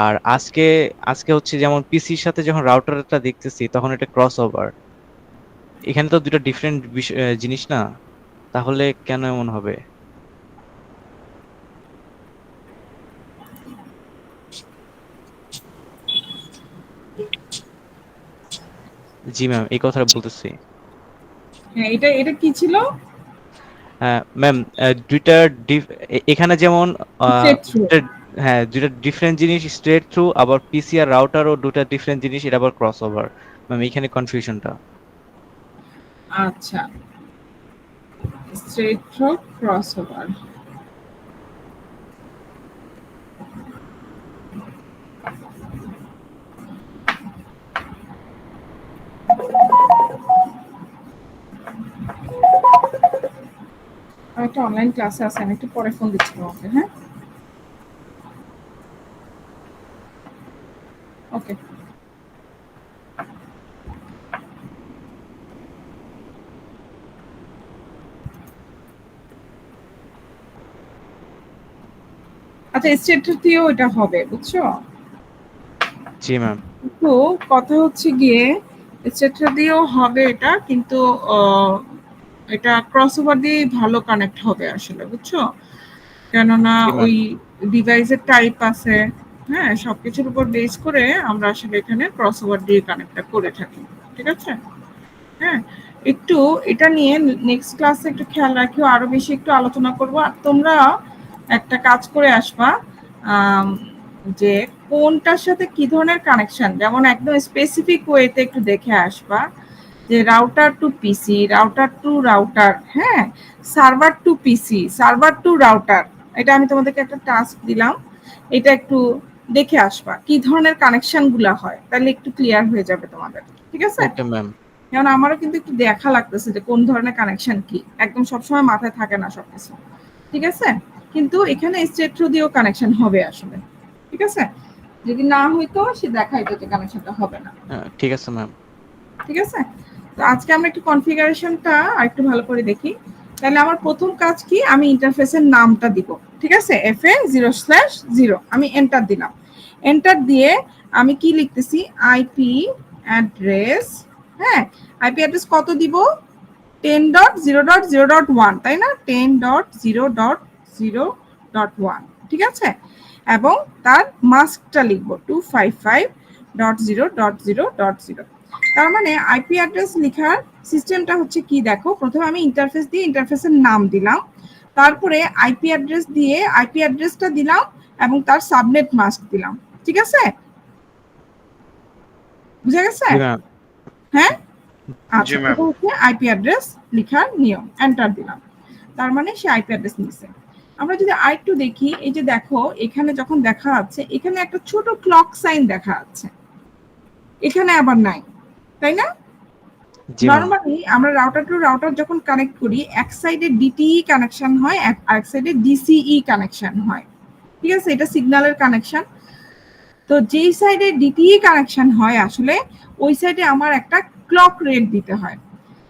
আর আজকে আজকে হচ্ছে যেমন পিসির সাথে যখন রাউটারটা দেখতেছি তখন এটা ক্রস ওভার। এখানে তো দুটো ডিফারেন্ট জিনিস না, তাহলে কেন এমন হবে? জি ম্যাম এই কথাটা বলতেছি। হ্যাঁ, এটা এটা কি ছিল? ম্যাম দুইটা এখানে যেমন স্ট্রেট থ্রু। দুইটা, হ্যাঁ দুইটা ডিফারেন্ট জিনিস স্ট্রেট থ্রু, আবার পিসি আর রাউটারও দুটো ডিফারেন্ট জিনিস, এটা আবার ক্রস ওভার। ম্যাম এখানে কনফিউশনটা। আচ্ছা, স্ট্রেট থ্রু, ক্রস ওভার। আমার একটা অনলাইন ক্লাসে আছে, আমি একটু পরে ফোন দিচ্ছি তোমাকে। হ্যাঁ, ওকে। আচ্ছা, স্ট্রেট থ্রুতেও এটা হবে, বুঝছো? জি ম্যাম। তো কথা হচ্ছে গিয়ে স্ট্রেট থ্রু দিয়েও হবে এটা, কিন্তু এটা ক্রস ওভার দিয়ে ভালো কানেক্ট হবে আসলে, বুঝছো? কেননা জি ম্যাম। ওই ডিভাইসের টাইপ আছে, হ্যাঁ, সবকিছুর উপর বেস করে আমরা আসলে এখানে ক্রস ওভার দিয়ে কানেক্টটা করে থাকি। ঠিক আছে? হ্যাঁ, একটু এটা নিয়ে নেক্সট ক্লাসে একটু খেয়াল রাখিও, আরো বেশি একটু আলোচনা করব। আর তোমরা একটা কাজ করে আসবা, আম, যে কোনটার সাথে কি ধরনের কানেকশন, যেমন একদম স্পেসিফিক ওয়েতে একটু দেখে আসবা, যে রাউটার টু পিসি, রাউটার টু রাউটার, হ্যাঁ, সার্ভার টু পিসি, সার্ভার টু রাউটার। এটা আমি তোমাদেরকে একটা টাস্ক দিলাম, এটা একটু দেখে আসবা কি ধরনের কানেকশন গুলা হয়, তাহলে একটু ক্লিয়ার হয়ে যাবে তোমাদের, ঠিক আছে? Okay ma'am. যেমন আমারও কিন্তু একটু দেখা লাগতেছে যে কোন ধরনের কানেকশন কি, একদম সবসময় মাথায় থাকে না সবকিছু, ঠিক আছে? কিন্তু এখানে স্ট্রেট থ্রু দিয়েও কানেকশন হবে আসলে, ঠিক আছে? যদি না হইতো সে দেখাইতো যে কানেকশনটা হবে না, ঠিক আছে ম্যাম। ঠিক আছে? তো আজকে আমরা একটু কনফিগারেশনটা আরেকটু ভালো করে দেখি। তাহলে আমার প্রথম কাজ কি, আমি ইন্টারফেসের নামটা দিব, ঠিক আছে? FA0/0 আমি এন্টার দিলাম। এন্টার দিয়ে আমি কি লিখতেছি, আইপি অ্যাড্রেস, হ্যাঁ আইপি অ্যাড্রেস কত দিব, 10.0.0.1, তাই না? 10.0.0.1, ঠিক আছে? এবং তার মাস্কটা লিখবো 255.0.0.0। তার মানে আইপি অ্যাড্রেস লেখার সিস্টেমটা হচ্ছে কি দেখো, প্রথমে আমি ইন্টারফেস দিয়ে ইন্টারফেসের নাম দিলাম, তারপরে আইপি অ্যাড্রেস দিয়ে আইপি অ্যাড্রেসটা দিলাম এবং তার সাবনেট মাস্ক দিলাম, ঠিক আছে? বুঝা গেছে? জি ম্যাম। হ্যাঁ জি আচ্ছা, ম্যাম। এটা হচ্ছে আইপি অ্যাড্রেস লেখার নিয়ম। এন্টার দিলাম, তার মানে সে আইপি অ্যাড্রেস নিছে। আমরা যদি আরেকটু দেখি, এই যে দেখো এখানে যখন দেখা যাচ্ছে, এখানে একটা ছোট ক্লক সাইন দেখা যাচ্ছে, এখানে আবার নাই, তাই না? জি ম্যাম। নরমালি আমরা রাউটার টু রাউটার যখন কানেক্ট করি, এক সাইডে ডিটিই কানেকশন হয়, আরেক সাইডে ডিসিই কানেকশন হয়, ঠিক আছে? এটা সিগন্যালের কানেকশন। তো যেই সাইডে ডিটিই কানেকশন হয় আসলে ওই সাইডে আমার একটা ক্লক রেট দিতে হয়।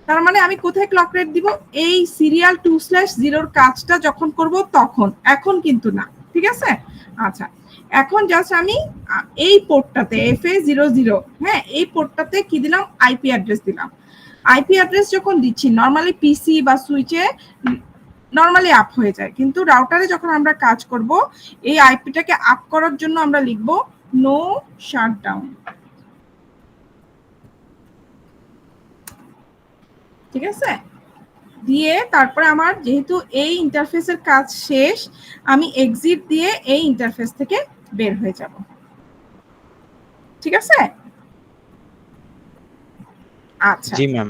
তার মানে আমি কোথায় ক্লক রেট দিব, এই সিরিয়াল 2/0 কাজটা যখন করব তখন, এখন কিন্তু না, ঠিক আছে? আচ্ছা, এখন জাস্ট আমি এই পোর্টটাতে FA00, হ্যাঁ এই পোর্টটাতে কি দিলাম, আইপি অ্যাড্রেস দিলাম। আইপি অ্যাড্রেস যখন দিচ্ছি নরমালি পিসি বা সুইচে নরমালি আপ হয়ে যায়, কিন্তু রাউটারে যখন আমরা কাজ করব এই আইপিটাকে আপ করার জন্য আমরা লিখব নো শাটডাউন, ঠিক আছে? দিয়ে তারপরে আমার যেহেতু এই ইন্টারফেসের কাজ শেষ, আমি এক্সিট দিয়ে এই ইন্টারফেস থেকে বের হয়ে যাব, ঠিক আছে? আচ্ছা, জি ম্যাম।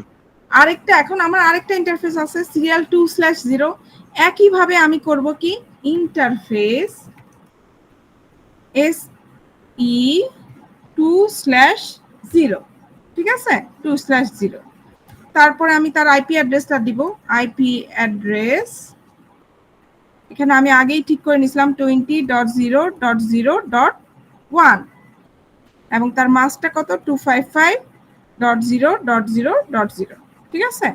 আরেকটা এখন আমার আরেকটা ইন্টারফেস আছে সিরিয়াল 2/0, একইভাবে আমি করব কি, ইন্টারফেস SE2/0, ঠিক আছে? 2/0, তারপরে আমি তার আইপি অ্যাড্রেসটা দিব, আইপি অ্যাড্রেস এখানে আমি আগেই ঠিক করে নিছিলাম 20.0.0.1 এবং তার মাসটা কত, 255.0.0.0, ঠিক আছে?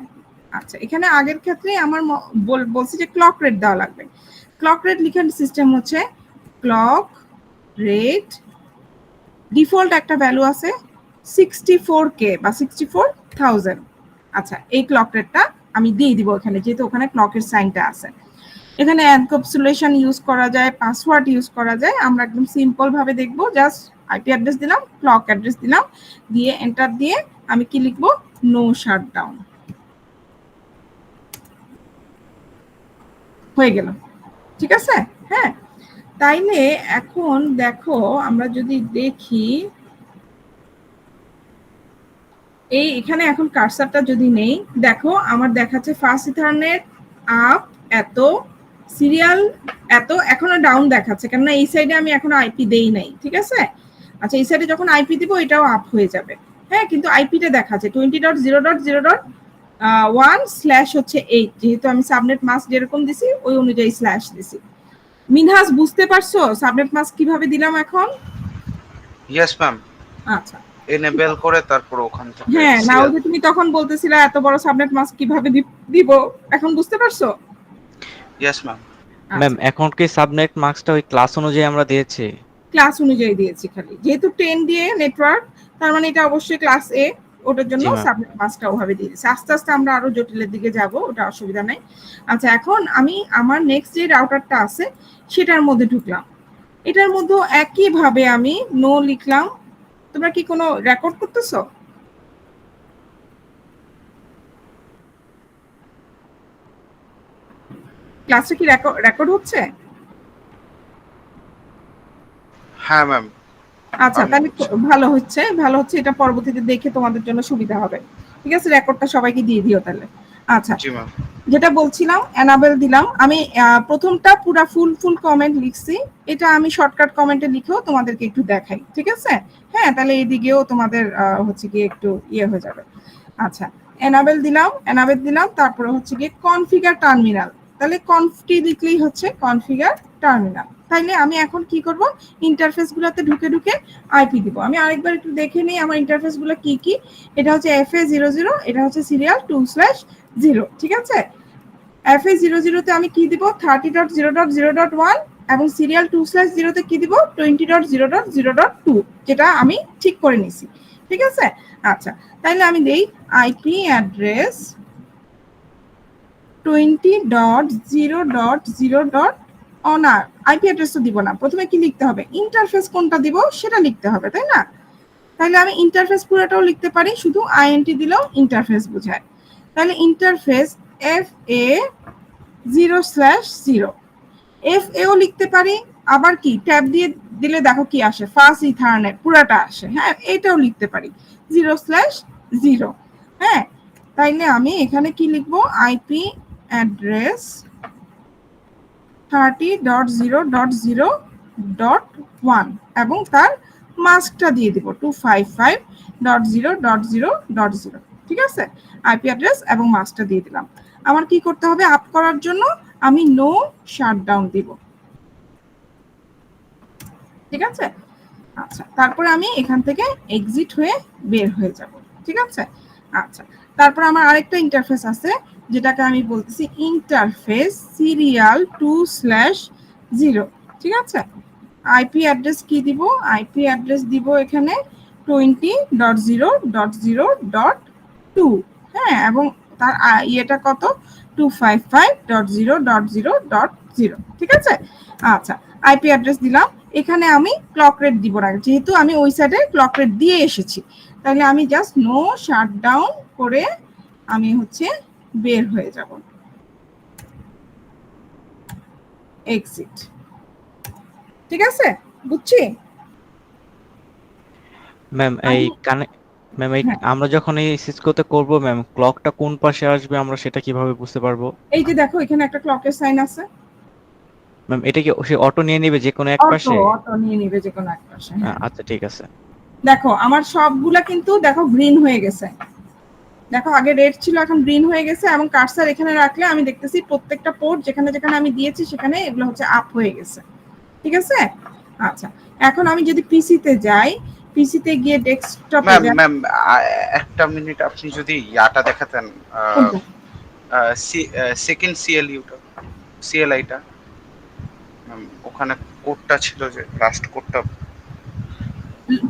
আচ্ছা, এখানে আগের ক্ষেত্রে আমার বলছি যে ক্লক রেট দেওয়া লাগবে। ক্লক রেট লিখার সিস্টেম হচ্ছে ক্লক রেট, ডিফল্ট একটা ভ্যালু আছে 64K বা 64,000। আচ্ছা, এই ক্লক রেটটা আমি দিয়ে দিব এখানে, যেহেতু ওখানে ক্লকের সাইনটা আছে। এখানে এনক্যাপসুলেশন ইউজ করা যায়, পাসওয়ার্ড ইউজ করা যায়, আমরা একদম সিম্পল ভাবে দেখব। জাস্ট আইপি অ্যাড্রেস দিলাম, ক্লক অ্যাড্রেস দিলাম, দিয়ে এন্টার দিয়ে আমি কি লিখবো, নো শাটডাউন, হয়ে গেল, ঠিক আছে? হ্যাঁ, তাইলে এখন দেখো আমরা যদি দেখি, এই এখানে এখন কার্সারটা যদি নেই, দেখো আমার দেখাচ্ছে ফার্স্ট ইথারনেট আপ এত, সিরিয়াল এত, এখনো ডাউন দেখাচ্ছে, কেননা এই সাইডে আমি এখনো আইপি দেই নাই, ঠিক আছে? আচ্ছা, এই সাইডে যখন আইপি দিব এটাও আপ হয়ে যাবে, হ্যাঁ, কিন্তু আইপিটা দেখাচ্ছে 20.0.0.1/8, যেহেতু আমি সাবনেট মাস্ক যেরকম দিছি ওই অনুযায়ী স্ল্যাশ দিছি। মিনহাজ বুঝতে পারছো সাবনেট মাস্ক কিভাবে দিলাম এখন? Yes ma'am. আচ্ছা, এনেবল করে তারপর ওখান থেকে হ্যাঁ, না ওই সিরিয়াল। যে তুমি তখন বলতেছিলা এত বড় সাবনেট মাস্ক কিভাবে দিব, এখন বুঝতে পারছো? Yes ma'am. ম্যাম এখন কি সাবনেট মার্কসটা ওই ক্লাস অনুযায়ী আমরা দিয়েছি? ক্লাস অনুযায়ী দিয়েছি, খালি যেহেতু 10 দিয়ে নেটওয়ার্ক, তার মানে এটা অবশ্যই ক্লাস এ, ওটার জন্য জি ম্যাম। সাবনেট মাস্কটা ওভাবে দিয়ে দিয়েছি। আস্তে আস্তে আমরা আরো জটিলের দিকে যাব, ওটা অসুবিধা নাই। আচ্ছা, এখন আমি আমার নেক্সট যে রাউটারটা আছে সেটার মধ্যে ঢুকলাম, এটার মধ্যে একই ভাবে আমি নো লিখলাম। তোমরা কি কোনো রেকর্ড করতেছো? ক্লাসে কি রেকর্ড হচ্ছে? হ্যাঁ ম্যাম। আচ্ছা, তাহলে ভালো হচ্ছে, ভালো হচ্ছে, এটা পরবর্তীতে দেখে তোমাদের জন্য সুবিধা হবে, ঠিক আছে? রেকর্ডটা সবাইকে দিয়ে দিও তাহলে। আচ্ছা, জি ম্যাম। যেটা বলছিলাম এনাবেল দিলাম আমি। প্রথমটা পুরা ফুল কমেন্ট লিখছি, এটা আমি শর্টকাট কমেন্টে লিখেও তোমাদেরকে একটু দেখাই, ঠিক আছে? হ্যাঁ, তাহলে এইদিকেও তোমাদের হচ্ছে গিয়ে একটু ইয়ে হয়ে যাবে। আচ্ছা, এনাবেল দিলাম, তারপরে হচ্ছে গিয়ে কনফিগার টার্মিনাল। তাহলে কনফটি লিখলেই হচ্ছে কনফিগার টার্মিনাল। তাইলে আমি এখন কি করব, ইন্টারফেস গুলোতে ঢুকে আইপি দিব। আমি আরেকবার একটু দেখে নিই আমার ইন্টারফেস গুলো কি কি। এটা হচ্ছে FA00, এটা হচ্ছে সিরিয়াল 2/0, ঠিক আছে? FA00 তে আমি কি দিব, 30.0.0.1, এবং সিরিয়াল 2/0 তে কি দিব, 20.0.0.2, যেটা আমি ঠিক করে নিছি, ঠিক আছে? আচ্ছা, তাইলে আমি দেই IP address 20.0.0. Honour IP address তো দিব না, প্রথমে কি লিখতে হবে, ইন্টারফেস কোনটা দিব সেটা লিখতে হবে, তাই না? তাহলে আমি ইন্টারফেস পুরোটাও লিখতে পারি, শুধু INT দিলেও ইন্টারফেস বোঝায়। তাহলে ইন্টারফেস FA0/0, FAও লিখতে পারি, আবার কি ট্যাব দিয়ে দিলে দেখো কি আসে, ফাস্ট ইথারনেট পুরাটা আসে। হ্যাঁ, এটাও লিখতে পারি 0/0। হ্যাঁ, তাইলে আমি এখানে কি লিখবো, আইপি অ্যাড্রেস 30.0.0.1 এবং তার মাস্কটা দিয়ে দিব 255.0.0.0, ঠিক আছে? আইপি অ্যাড্রেস এবং মাস্কটা দিয়ে দিলাম। আমার কি করতে হবে, আপ করার জন্য আমি নো শাটডাউন দিব, ঠিক আছে? আচ্ছা, তারপরে আমি এখান থেকে এক্সিট হয়ে বের হয়ে যাব, ঠিক আছে? আচ্ছা, তারপর আমার আরেকটা ইন্টারফেস আছে, যেটাকে আমি বলতেছি ইন্টারফেস সিরিয়াল 2/0, ঠিক আছে? আইপি অ্যাড্রেস কি দিব, আইপি অ্যাড্রেস দিব এখানে 20.0.0.2, হ্যাঁ, এবং তার ইয়েটা কত, 255.0.0.0, ঠিক আছে? আচ্ছা, আইপি অ্যাড্রেস দিলাম। এখানে আমি ক্লক রেট দিব না, যেহেতু আমি ওই সাইডে ক্লক রেট দিয়ে এসেছি। তাহলে আমি জাস্ট নো শাটডাউন করে আমি হচ্ছে বের হয়ে যাব, এক্সিট, ঠিক আছে? বুঝছি ম্যাম এই ম্যাম এই হ্যাঁ, আমরা যখন এই সিসকোতে করব ম্যাম, ক্লকটা কোন পাশে আসবে আমরা সেটা কিভাবে বুঝতে পারবো? এই যে দেখো এখানে একটা ক্লকের সাইন আছে, ম্যাম এটা কি সে অটো নিয়ে নেবে যে কোনো এক অটো পাশে? অটো নিয়ে নিবে যে কোনো এক পাশে। হ্যাঁ, আচ্ছা ঠিক আছে। দেখো আমার সবগুলা কিন্তু দেখো গ্রিন হয়ে গেছে, দেখো আগে রেড ছিল এখন গ্রিন হয়ে গেছে, এবং কার্সার এখানে রাখলে আমি দেখতেছি প্রত্যেকটা পোর্ট যেখানে যেখানে আমি দিয়েছি সেখানে এগুলো হচ্ছে আপ হয়ে গেছে, ঠিক আছে? আচ্ছা, এখন আমি যদি পিসিতে যাই, পিসিতে গিয়ে ডেস্কটপে ম্যাম যাই, ম্যাম একটা মিনিট, আপনি যদি ইয়াটা দেখাতেন, কোনটা? সেকেন্ড সিএলআইটা ম্যাম, ওখানে কোডটা ছিল যে লাস্ট কোডটা।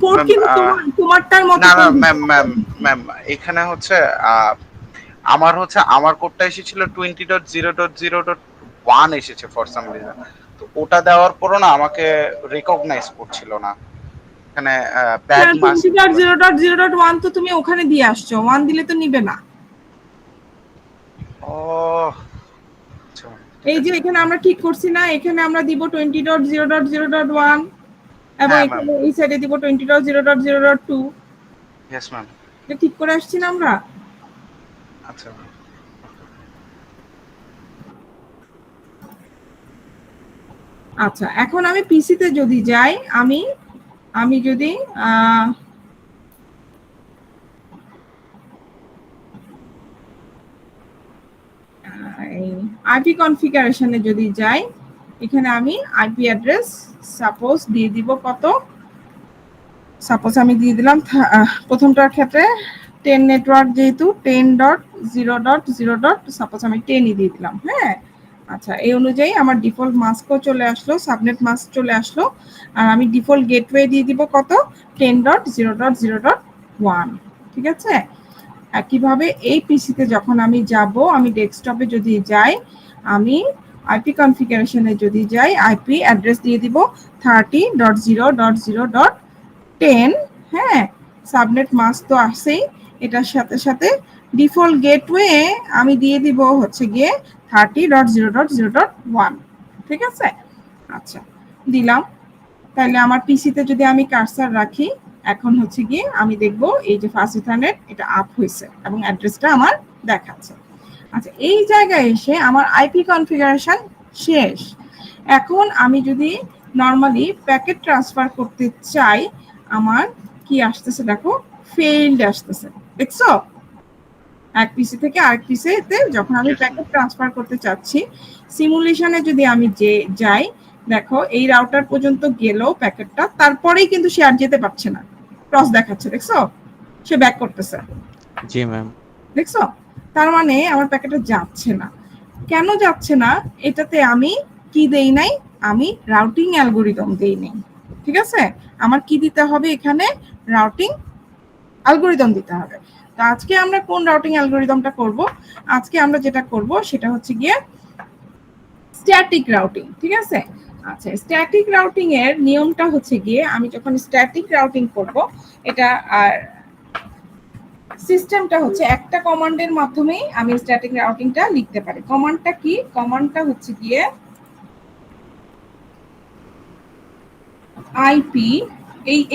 পোর্ট ম্যাম কিন্তু তোমারটার মতো না না করে ম্যাম ম্যাম ম্যাম এখানে হচ্ছে আমার কোডটা এসেছিল 20.0.0.1 এসেছে ফর সাম রিজন। তো ওটা দেওয়ার পরও না আমাকে রিকগনাইজ করছিল না, এখানে ব্যাড মাস্ক। 20.0.0.1 তো তুমি ওখানে দিয়ে আসছো, 1 দিলে তো নিবে না। ও আচ্ছা, এই যে এখানে আমরা ঠিক করছি না, এখানে আমরা দিব 20.0.0.1 এবং হ্যাঁ ম্যাম, এখানে এই সাইডে দিব 20.0.0.2। ইয়েস ম্যাম, এটা ঠিক করে আসছি না আমরা? আচ্ছা ম্যাম। আচ্ছা, এখন আমি পিসিতে যদি যাই, আমি যদি আইপি কনফিগারেশনে যদি যাই, এখানে আমি আইপি অ্যাড্রেস সাপোজ দিয়ে দিব কত, সাপোজ আমি দিয়ে দিলাম প্রথমটার ক্ষেত্রে 10 নেটওয়ার্ক, যেহেতু 10.0.0. সাপোজ আমি 10ই দিয়ে দিলাম। হ্যাঁ, আচ্ছা, এই অনুযায়ী আমার ডিফল্ট মাস্কও চলে আসলো, সাবনেট মাস্ক চলে আসলো, আর আমি ডিফল্ট গেটওয়ে দিয়ে দিব কত, 10.0.0.1, ঠিক আছে? একইভাবে এই পিসিতে যখন আমি যাব, আমি ডেস্কটপে যদি যাই, আমি আইপি কনফিগারেশনে যদি যাই, আইপি অ্যাড্রেস দিয়ে দিব 30.0.0.10। হ্যাঁ, সাবনেট মাস্ক তো আসেই, এটার সাথে সাথে ডিফল্ট গেটওয়ে আমি দিয়ে দিব হচ্ছে গিয়ে 30.0.0.1, ঠিক আছে? আচ্ছা, দিলাম। তাহলে আমার পিসিতে যদি আমি কার্সার রাখি, এখন হচ্ছে গিয়ে আমি দেখব এই যে ফাস্ট ইথারনেট এটা আপ হয়েছে এবং অ্যাড্রেসটা আমার দেখাচ্ছে। আচ্ছা, এই জায়গায় এসে আমার আইপি কনফিগারেশন শেষ। এখন আমি যদি নরমালি প্যাকেট ট্রান্সফার করতে চাই, আমার কি আসতেছে দেখো, ফেইল্ড আসতেছে, দেখছো? এক পিসি থেকে আরেক পিসিতে যখন আমি প্যাকেট ট্রান্সফার করতে চাচ্ছি, সিমুলেশনে যদি আমি যাই, দেখো এই রাউটার পর্যন্ত গেল প্যাকেটটা, তারপরেই কিন্তু সে আর যেতে পারছে না, ক্রস দেখাচ্ছে, দেখছো? সে ব্যাক করতেছে, জি ম্যাম। দেখছো? তার মানে আমার প্যাকেটটা যাচ্ছে না। কেন যাচ্ছে না? এটাতে আমি কি দেই নাই, আমি রাউটিং অ্যালগোরিদম দেই নাই। ঠিক আছে, আমার কি দিতে হবে এখানে, রাউটিং অ্যালগোরিদম দিতে হবে। তো আজকে আমরা কোন রাউটিং অ্যালগোরিদমটা করব? আজকে আমরা যেটা করব সেটা হচ্ছে গিয়ে স্ট্যাটিক রাউটিং। ঠিক আছে, আচ্ছা, স্ট্যাটিক রাউটিং এর নিয়মটা হচ্ছে গিয়ে, আমি যখন স্ট্যাটিক রাউটিং করব, এটা আর সিস্টেমটা হচ্ছে একটা কমান্ডের মাধ্যমেই আমি স্ট্যাটিক রাউটিংটা লিখতে পারি। কমান্ডটা কি? কমান্ডটা হচ্ছে গিয়ে আইপি,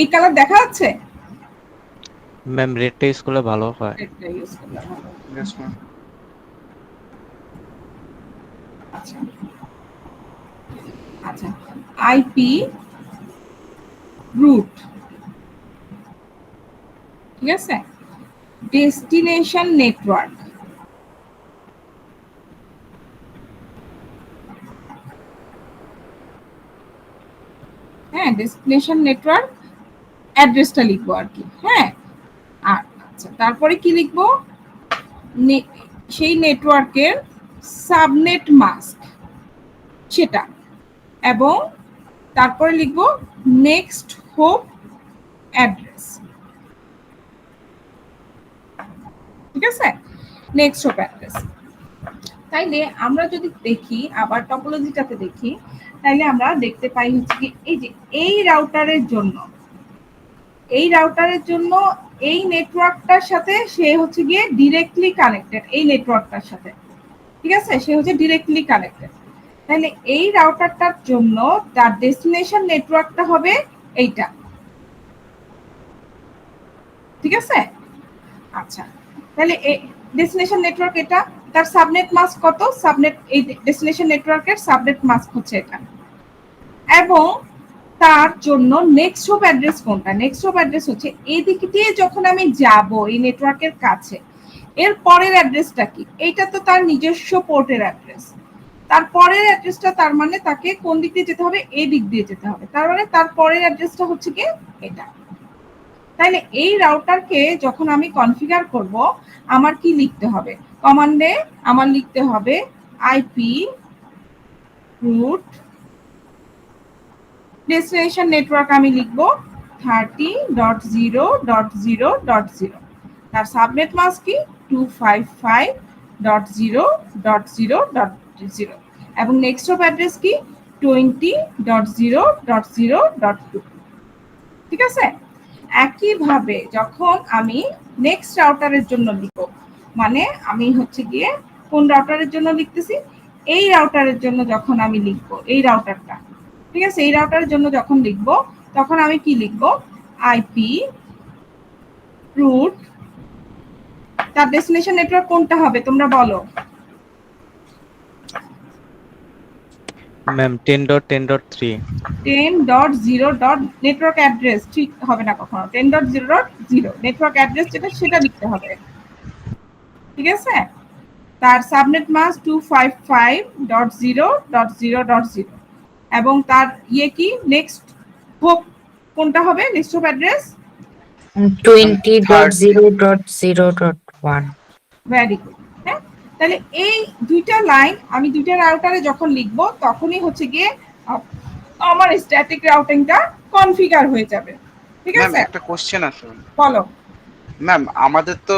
এই কালার দেখা যাচ্ছে? ম্যাম রেডটা ইউজ করলে ভালো হয়। এটা ইউজ করলে ভালো। Yes, ma'am. আচ্ছা আচ্ছা, আইপি রুট, ঠিক আছে, ডেস্টিনেশন নেটওয়ার্ক, হ্যাঁ, ডেস্টিনেশন নেটওয়ার্ক অ্যাড্রেসটা লিখবো আর কি। হ্যাঁ, আর আচ্ছা, তারপরে কি লিখবো, সেই নেটওয়ার্কের সাবনেট মাস্ক সেটা, এবং তারপরে লিখবো নেক্সট হোপ অ্যাড্রেস। ঠিক আছে, নেক্সট হোপ অ্যাড্রেস। তাইলে আমরা যদি দেখি, আবার টপোলজিটাতে দেখি, তাইলে আমরা দেখতে পাই হচ্ছে কি, এই যে এই রাউটারের জন্য, এই রাউটারের জন্য এই নেটওয়ার্কটার সাথে সে হচ্ছে গিয়ে ডিরেক্টলি কানেক্টেড, এই নেটওয়ার্কটার সাথে। ঠিক আছে, সে হচ্ছে ডিরেক্টলি কানেক্টেড। তাহলে এই রাউটারটার জন্য তার ডেস্টিনেশন নেটওয়ার্কটা হবে এইটা। ঠিক আছে, আচ্ছা, তাহলে এই ডেস্টিনেশন নেটওয়ার্ক এটা, তার সাবনেট মাস্ক কত, সাবনেট, এই ডেস্টিনেশন নেটওয়ার্কের সাবনেট মাস্ক হচ্ছে এটা। এবং তার জন্য নেক্সট হোপ অ্যাড্রেস কোনটা, নেক্সট হোপ অ্যাড্রেস হচ্ছে এই দিক দিয়ে যখন আমি যাব এই নেটওয়ার্কের কাছে, এর পরের অ্যাড্রেসটা কি, এইটা তো তার নিজস্ব পোর্টের অ্যাড্রেস। তার পরের অ্যাড্রেসটা, তার মানে তাকে কোন দিক দিয়ে যেতে হবে, এই দিক দিয়ে যেতে হবে, তার মানে তার পরের অ্যাড্রেসটা হচ্ছে কি এটা। তাইলে এই রাউটারকে যখন আমি কনফিগার করব, আমার কি লিখতে হবে, কমান্ডে আমার লিখতে হবে আইপি রুট ডেস্টিনেশন নেটওয়ার্ক, আমি লিখবো 30.0.0.0, তার সাবনেট মাস্ক কি 255.0.0.0, এবং নেক্সট হোপ অ্যাড্রেস কি 20.0.0.2। ঠিক আছে, একইভাবে যখন আমি নেক্সট রাউটারের জন্য লিখব, মানে আমি হচ্ছে গিয়ে কোন রাউটারের জন্য লিখতেছি, এই রাউটারের জন্য যখন আমি লিখবো, এই রাউটারটা, ঠিক আছে, এই রাউটারের জন্য যখন লিখবো, তখন আমি কি লিখবো, আইপি রুট, তার ডেস্টিনেশন নেটওয়ার্ক কোনটা হবে তোমরা বলো? ম্যাম 10.10.3। 10.0. নেটওয়ার্ক অ্যাড্রেস, ঠিক হবে না কখনো, 10.0.0 নেটওয়ার্ক অ্যাড্রেস যেটা, সেটা লিখতে হবে। ঠিক আছে, তার সাবনেট মাস্ক 255.0.0.0, এবং তার ইয়ে কি, নেক্সট হোপ কোনটা হবে, next hope address 20.0.0.1। Very good. হ্যাঁ, তাহলে এই দুইটা লাইন আমি দুইটা রাউটারে যখন লিখবো, তখনই হচ্ছে গিয়ে আমার স্ট্যাটিক রাউটিংটা কনফিগার হয়ে যাবে। ঠিক ম্যাম আছে, একটা কোশ্চেন আছে। বলো। ম্যাম আমাদের তো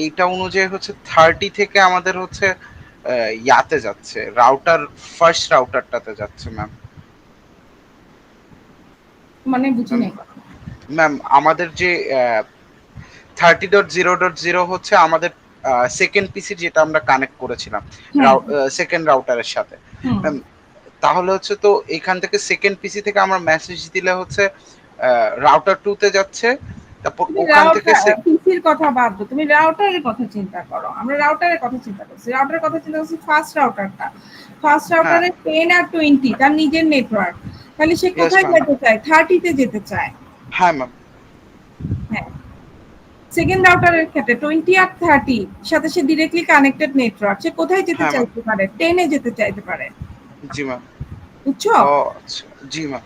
এইটা অনুযায়ী হচ্ছে 30 থেকে আমাদের হচ্ছে ইয়াতে যাচ্ছে, রাউটার ফার্স্ট রাউটারটাতে যাচ্ছে ম্যাম। মানে বুঝি নাই। ম্যাম আমাদের যে 30.0.0 হচ্ছে আমাদের সেকেন্ড পিসি, যেটা আমরা কানেক্ট করেছিলাম সেকেন্ড রাউটারের সাথে। ম্যাম তাহলে হচ্ছে তো এখান থেকে সেকেন্ড পিসি থেকে আমরা মেসেজ দিলে হচ্ছে রাউটার 2 তে যাচ্ছে, তারপর ওখান থেকে পিসি আইপির কথা বাদ দাও, তুমি রাউটারের কথা চিন্তা করো। আমরা রাউটারের কথা চিন্তা করছি, রাউটারের কথা চিন্তা করছি ফার্স্ট রাউটারটা। ফার্স্ট রাউটারে 10 আর 20 তার নিজের নেটওয়ার্ক, তাহলে সে কোথায় ma'am. যেতে চায়? 30 তে যেতে চায়। হ্যাঁ ম্যাম। হ্যাঁ, সেকেন্ড রাউটারের ক্ষেত্রে 20 আর 30 সাথে সে ডিরেক্টলি কানেক্টেড নেটওয়ার্ক, সে কোথায় যেতে হ্যাঁ, চাইতে পারে? 10 এ যেতে চাইতে পারে। জি ম্যাম। বুঝছো? ও আচ্ছা, জি ম্যাম,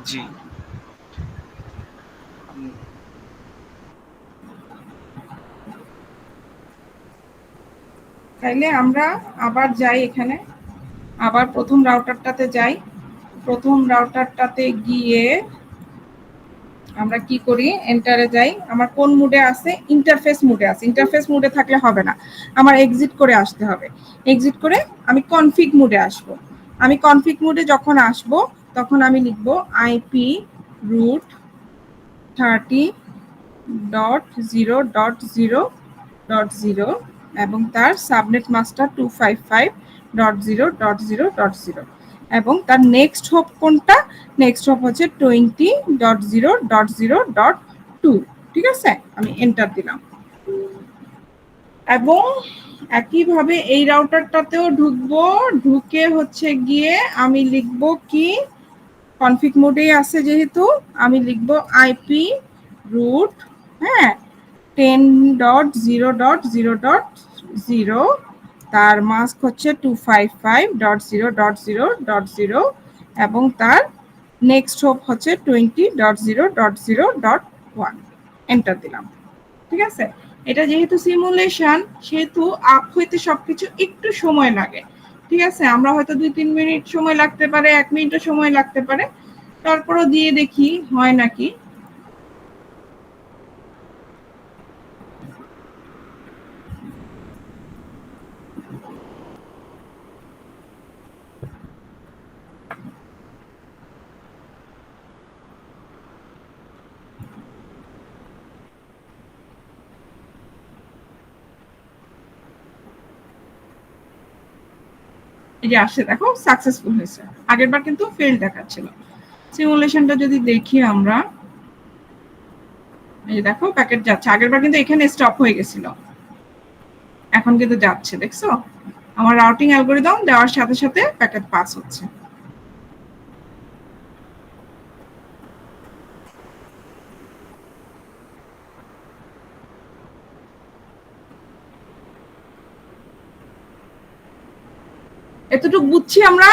জি। তাইলে আমরা আবার যাই, এখানে আবার প্রথম রাউটারটাতে যাই। প্রথম রাউটারটাতে গিয়ে আমরা কি করি, এন্টারে যাই। আমার কোন মুডে আছে? ইন্টারফেস মুডে আছে। ইন্টারফেস মুডে থাকলে হবে না, আমার এক্সিট করে আসতে হবে। এক্সিট করে আমি কনফিগ মুডে আসব। আমি কনফিগ মুডে যখন আসব তখন আমি লিখব আইপি রুট 30.0.0.0 এবং তার সাবনেট মাস্টার 255.0.0.0 এবং তার নেক্সট হোপ কোনটা? নেক্সট হোপ হচ্ছে 20.0.0.2। ঠিক আছে, আমি এন্টার দিলাম। এবং একইভাবে এই রাউটারটাতেও ঢুকবো, ঢুকে হচ্ছে গিয়ে আমি লিখবো কি, কনফিগ মোডেই আছে যেহেতু, আমি লিখবো আইপি রুট, হ্যাঁ, 10.0.0.0, তার মাস্ক হচ্ছে 255.0.0.0 এবং তার নেক্সট হোপ হচ্ছে 20.0.0.1। এন্টার দিলাম। ঠিক আছে, এটা যেহেতু সিমুলেশন সেহেতু আপ হইতে সবকিছু একটু সময় লাগে। ঠিক আছে, আমরা হয়তো 2-3 মিনিট সময় লাগতে পারে, 1 মিনিটও সময় লাগতে পারে, তারপরও দিয়ে দেখি হয় নাকি। এই যে আসছে, দেখো সাকসেসফুল হয়েছে। আগেরবার কিন্তু ফেল দেখাচ্ছিল। সিমুলেশনটা যদি দেখি আমরা, এই যে দেখো প্যাকেট যাচ্ছে। আগেরবার কিন্তু এখানে স্টপ হয়ে গেছিল, এখন কিন্তু যাচ্ছে। দেখছো, আমার রাউটিং অ্যালগরিদম দেওয়ার সাথে সাথে প্যাকেট পাস হচ্ছে। এতটুকু বুঝছি আমরা?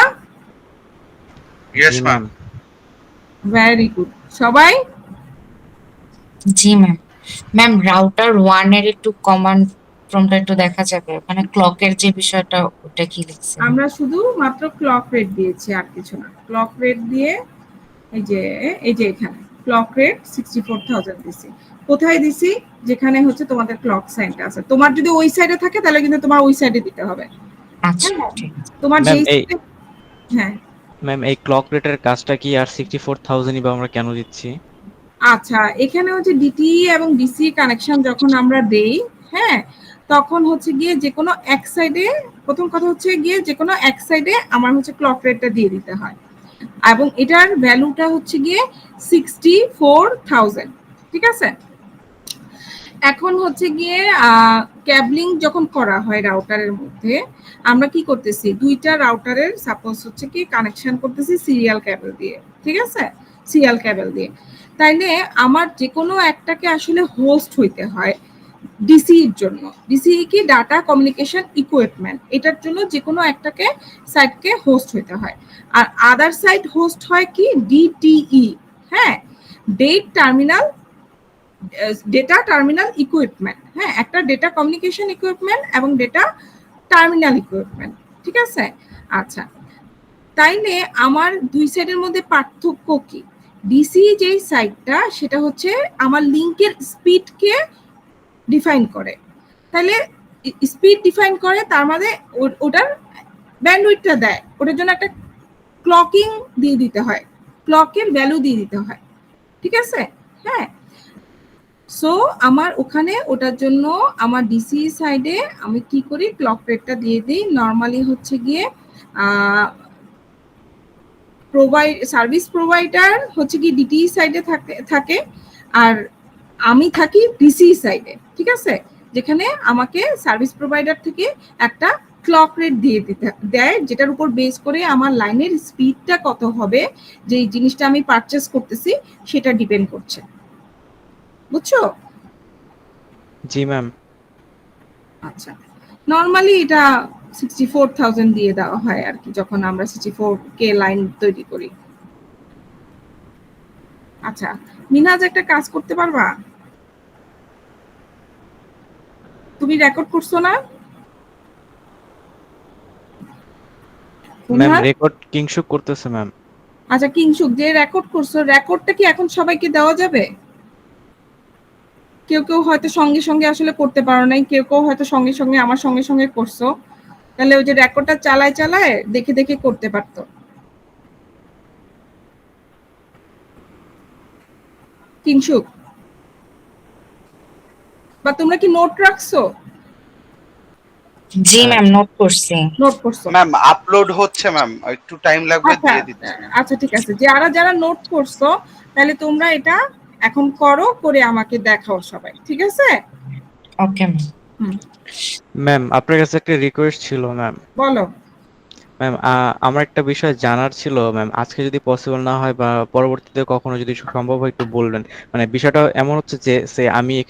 Yes ma'am. Very good. সবাই জি ম্যাম। ম্যাম রাউটার 1 এর একটু কমান্ড প্রম্পটটা একটু দেখা যাবে, মানে ক্লকের যে বিষয়টা ওটা কি লিখছেন? আমরা শুধু মাত্র ক্লক রেট দিয়েছি, আর কিছু না। ক্লক রেট দিয়ে এই যে এখানে ক্লক রেট 64,000 দিছি। কোথায় দিছি? যেখানে হচ্ছে তোমাদের ক্লক সাইনটা আছে। তোমার যদি ওই সাইডে থাকে তাহলে কিন্তু তোমার ওই সাইডে দিতে হবে। আচ্ছা হ্যাঁ, ঠিক আছে। তোমার ম্যাম যেই এই হ্যাঁ, ম্যাম এই ক্লক রেটের কাজটা কি আর 64,000ই বা আমরা কেন দিচ্ছি? আচ্ছা, এখানে হচ্ছে ডিটি এবং ডিসি কানেকশন যখন আমরা দেই, হ্যাঁ, তখন হচ্ছে গিয়ে যে কোনো এক সাইডে, প্রথম কথা হচ্ছে গিয়ে যে কোনো এক সাইডে আমার হচ্ছে ক্লক রেটটা দিয়ে দিতে হয় এবং এটার ভ্যালুটা হচ্ছে গিয়ে 64,000। ঠিক আছে, এখন হচ্ছে গিয়ে ক্যাবলিং যখন করা হয় রাউটারের মধ্যে, আমরা কি করতেছি, দুইটা রাউটারের সাপোজ হচ্ছে কি কানেকশন করতেছি সিরিয়াল কেবল দিয়ে। ঠিক আছে, সিরিয়াল কেবল দিয়ে। তাইলে আমার যে কোনো একটাকে আসলে হোস্ট হইতে হয় ডিসির জন্য। ডিসি কি, ডাটা কমিউনিকেশন ইকুইপমেন্ট, এটার জন্য যে কোনো একটাকে সাইটকে হোস্ট হইতে হয়। আর আদার সাইড হোস্ট হয় কি, ডিটিই, হ্যাঁ, date terminal, data terminal equipment. হ্যাঁ, একটা ডেটা কমিউনিকেশন ইকুইপমেন্ট এবং ডেটা টার্মিনাল ইকুইপমেন্ট। ঠিক আছে, আচ্ছা, তাইলে আমার দুই সাইডের মধ্যে পার্থক্য কি? ডিসি যেই সাইডটা সেটা হচ্ছে আমার লিংকের স্পিডকে ডিফাইন করে। তাহলে স্পিড ডিফাইন করে, তার মানে ওটার ব্যান্ডউইথটা দেয়, ওটার জন্য একটা ক্লকিং দিয়ে দিতে হয়, ক্লকের ভ্যালু দিয়ে দিতে হয়। ঠিক আছে, হ্যাঁ। সো আমার ওখানে ওটার জন্য আমার ডিসি সাইডে আমি কি করি, ক্লক রেটটা দিয়ে দিই। নর্মালি হচ্ছে গিয়ে সার্ভিস প্রোভাইডার হচ্ছে কি ডিটি সাইডে থাকে, আর আমি থাকি পিসি সাইডে, ঠিক আছে, যেখানে আমাকে সার্ভিস প্রোভাইডার থেকে একটা ক্লক রেট দিয়ে দিতে দেয়, যেটার উপর বেস করে আমার লাইনের স্পিডটা কত হবে, যে জিনিসটা আমি পারচেস করতেছি সেটা ডিপেন্ড করছে, বুঝছো? জি ম্যাম। আচ্ছা, নর্মালি এটা 64,000 দিয়ে দেওয়া হয় আর কি, যখন আমরা 64K লাইন তৈরি করি। আচ্ছা মিনহাজ, একটা কাজ করতে পারবা? তুমি রেকর্ড করছো না ম্যাম মিনহাজ? রেকর্ড কিংশুক করতেছে ম্যাম। আচ্ছা কিংসুক, যে রেকর্ড করছো, রেকর্ডটা কি এখন সবাইকে দেওয়া যাবে? কেউ কেউ হয়তো সঙ্গে সঙ্গে আসলে করতে পারো নাই, কেউ কেউ হয়তো সঙ্গে সঙ্গে আমার সঙ্গে সঙ্গে করছো, তাহলে ওই যে রেকর্ডটা চালায় চালায় দেখে দেখে করতে পারতো। কিংসুক, বা তোমরা কি নোট রাখছো? জি ম্যাম, নোট করছি। নোট করছো? ম্যাম আপলোড হচ্ছে ম্যাম, একটু টাইম লাগবে, আচ্ছা দিয়ে দিচ্ছি। আচ্ছা ঠিক আছে, যারা যারা নোট করছো তাহলে তোমরা এটা এখন করো, করে আমাকে দেখাও সবাই, ঠিক আছে? Okay ma'am. হুম, ম্যাম আপনার কাছে একটা রিকোয়েস্ট ছিল ম্যাম। বলো। ম্যাম আমার একটা বিষয় জানার ছিল ম্যাম, আজকে যদি পসিবল না হয় বা পরবর্তীতে কখনো যদি সম্ভব হয় একটু বলবেন। মানে বিষয়টা এমন হচ্ছে যে আমি এখান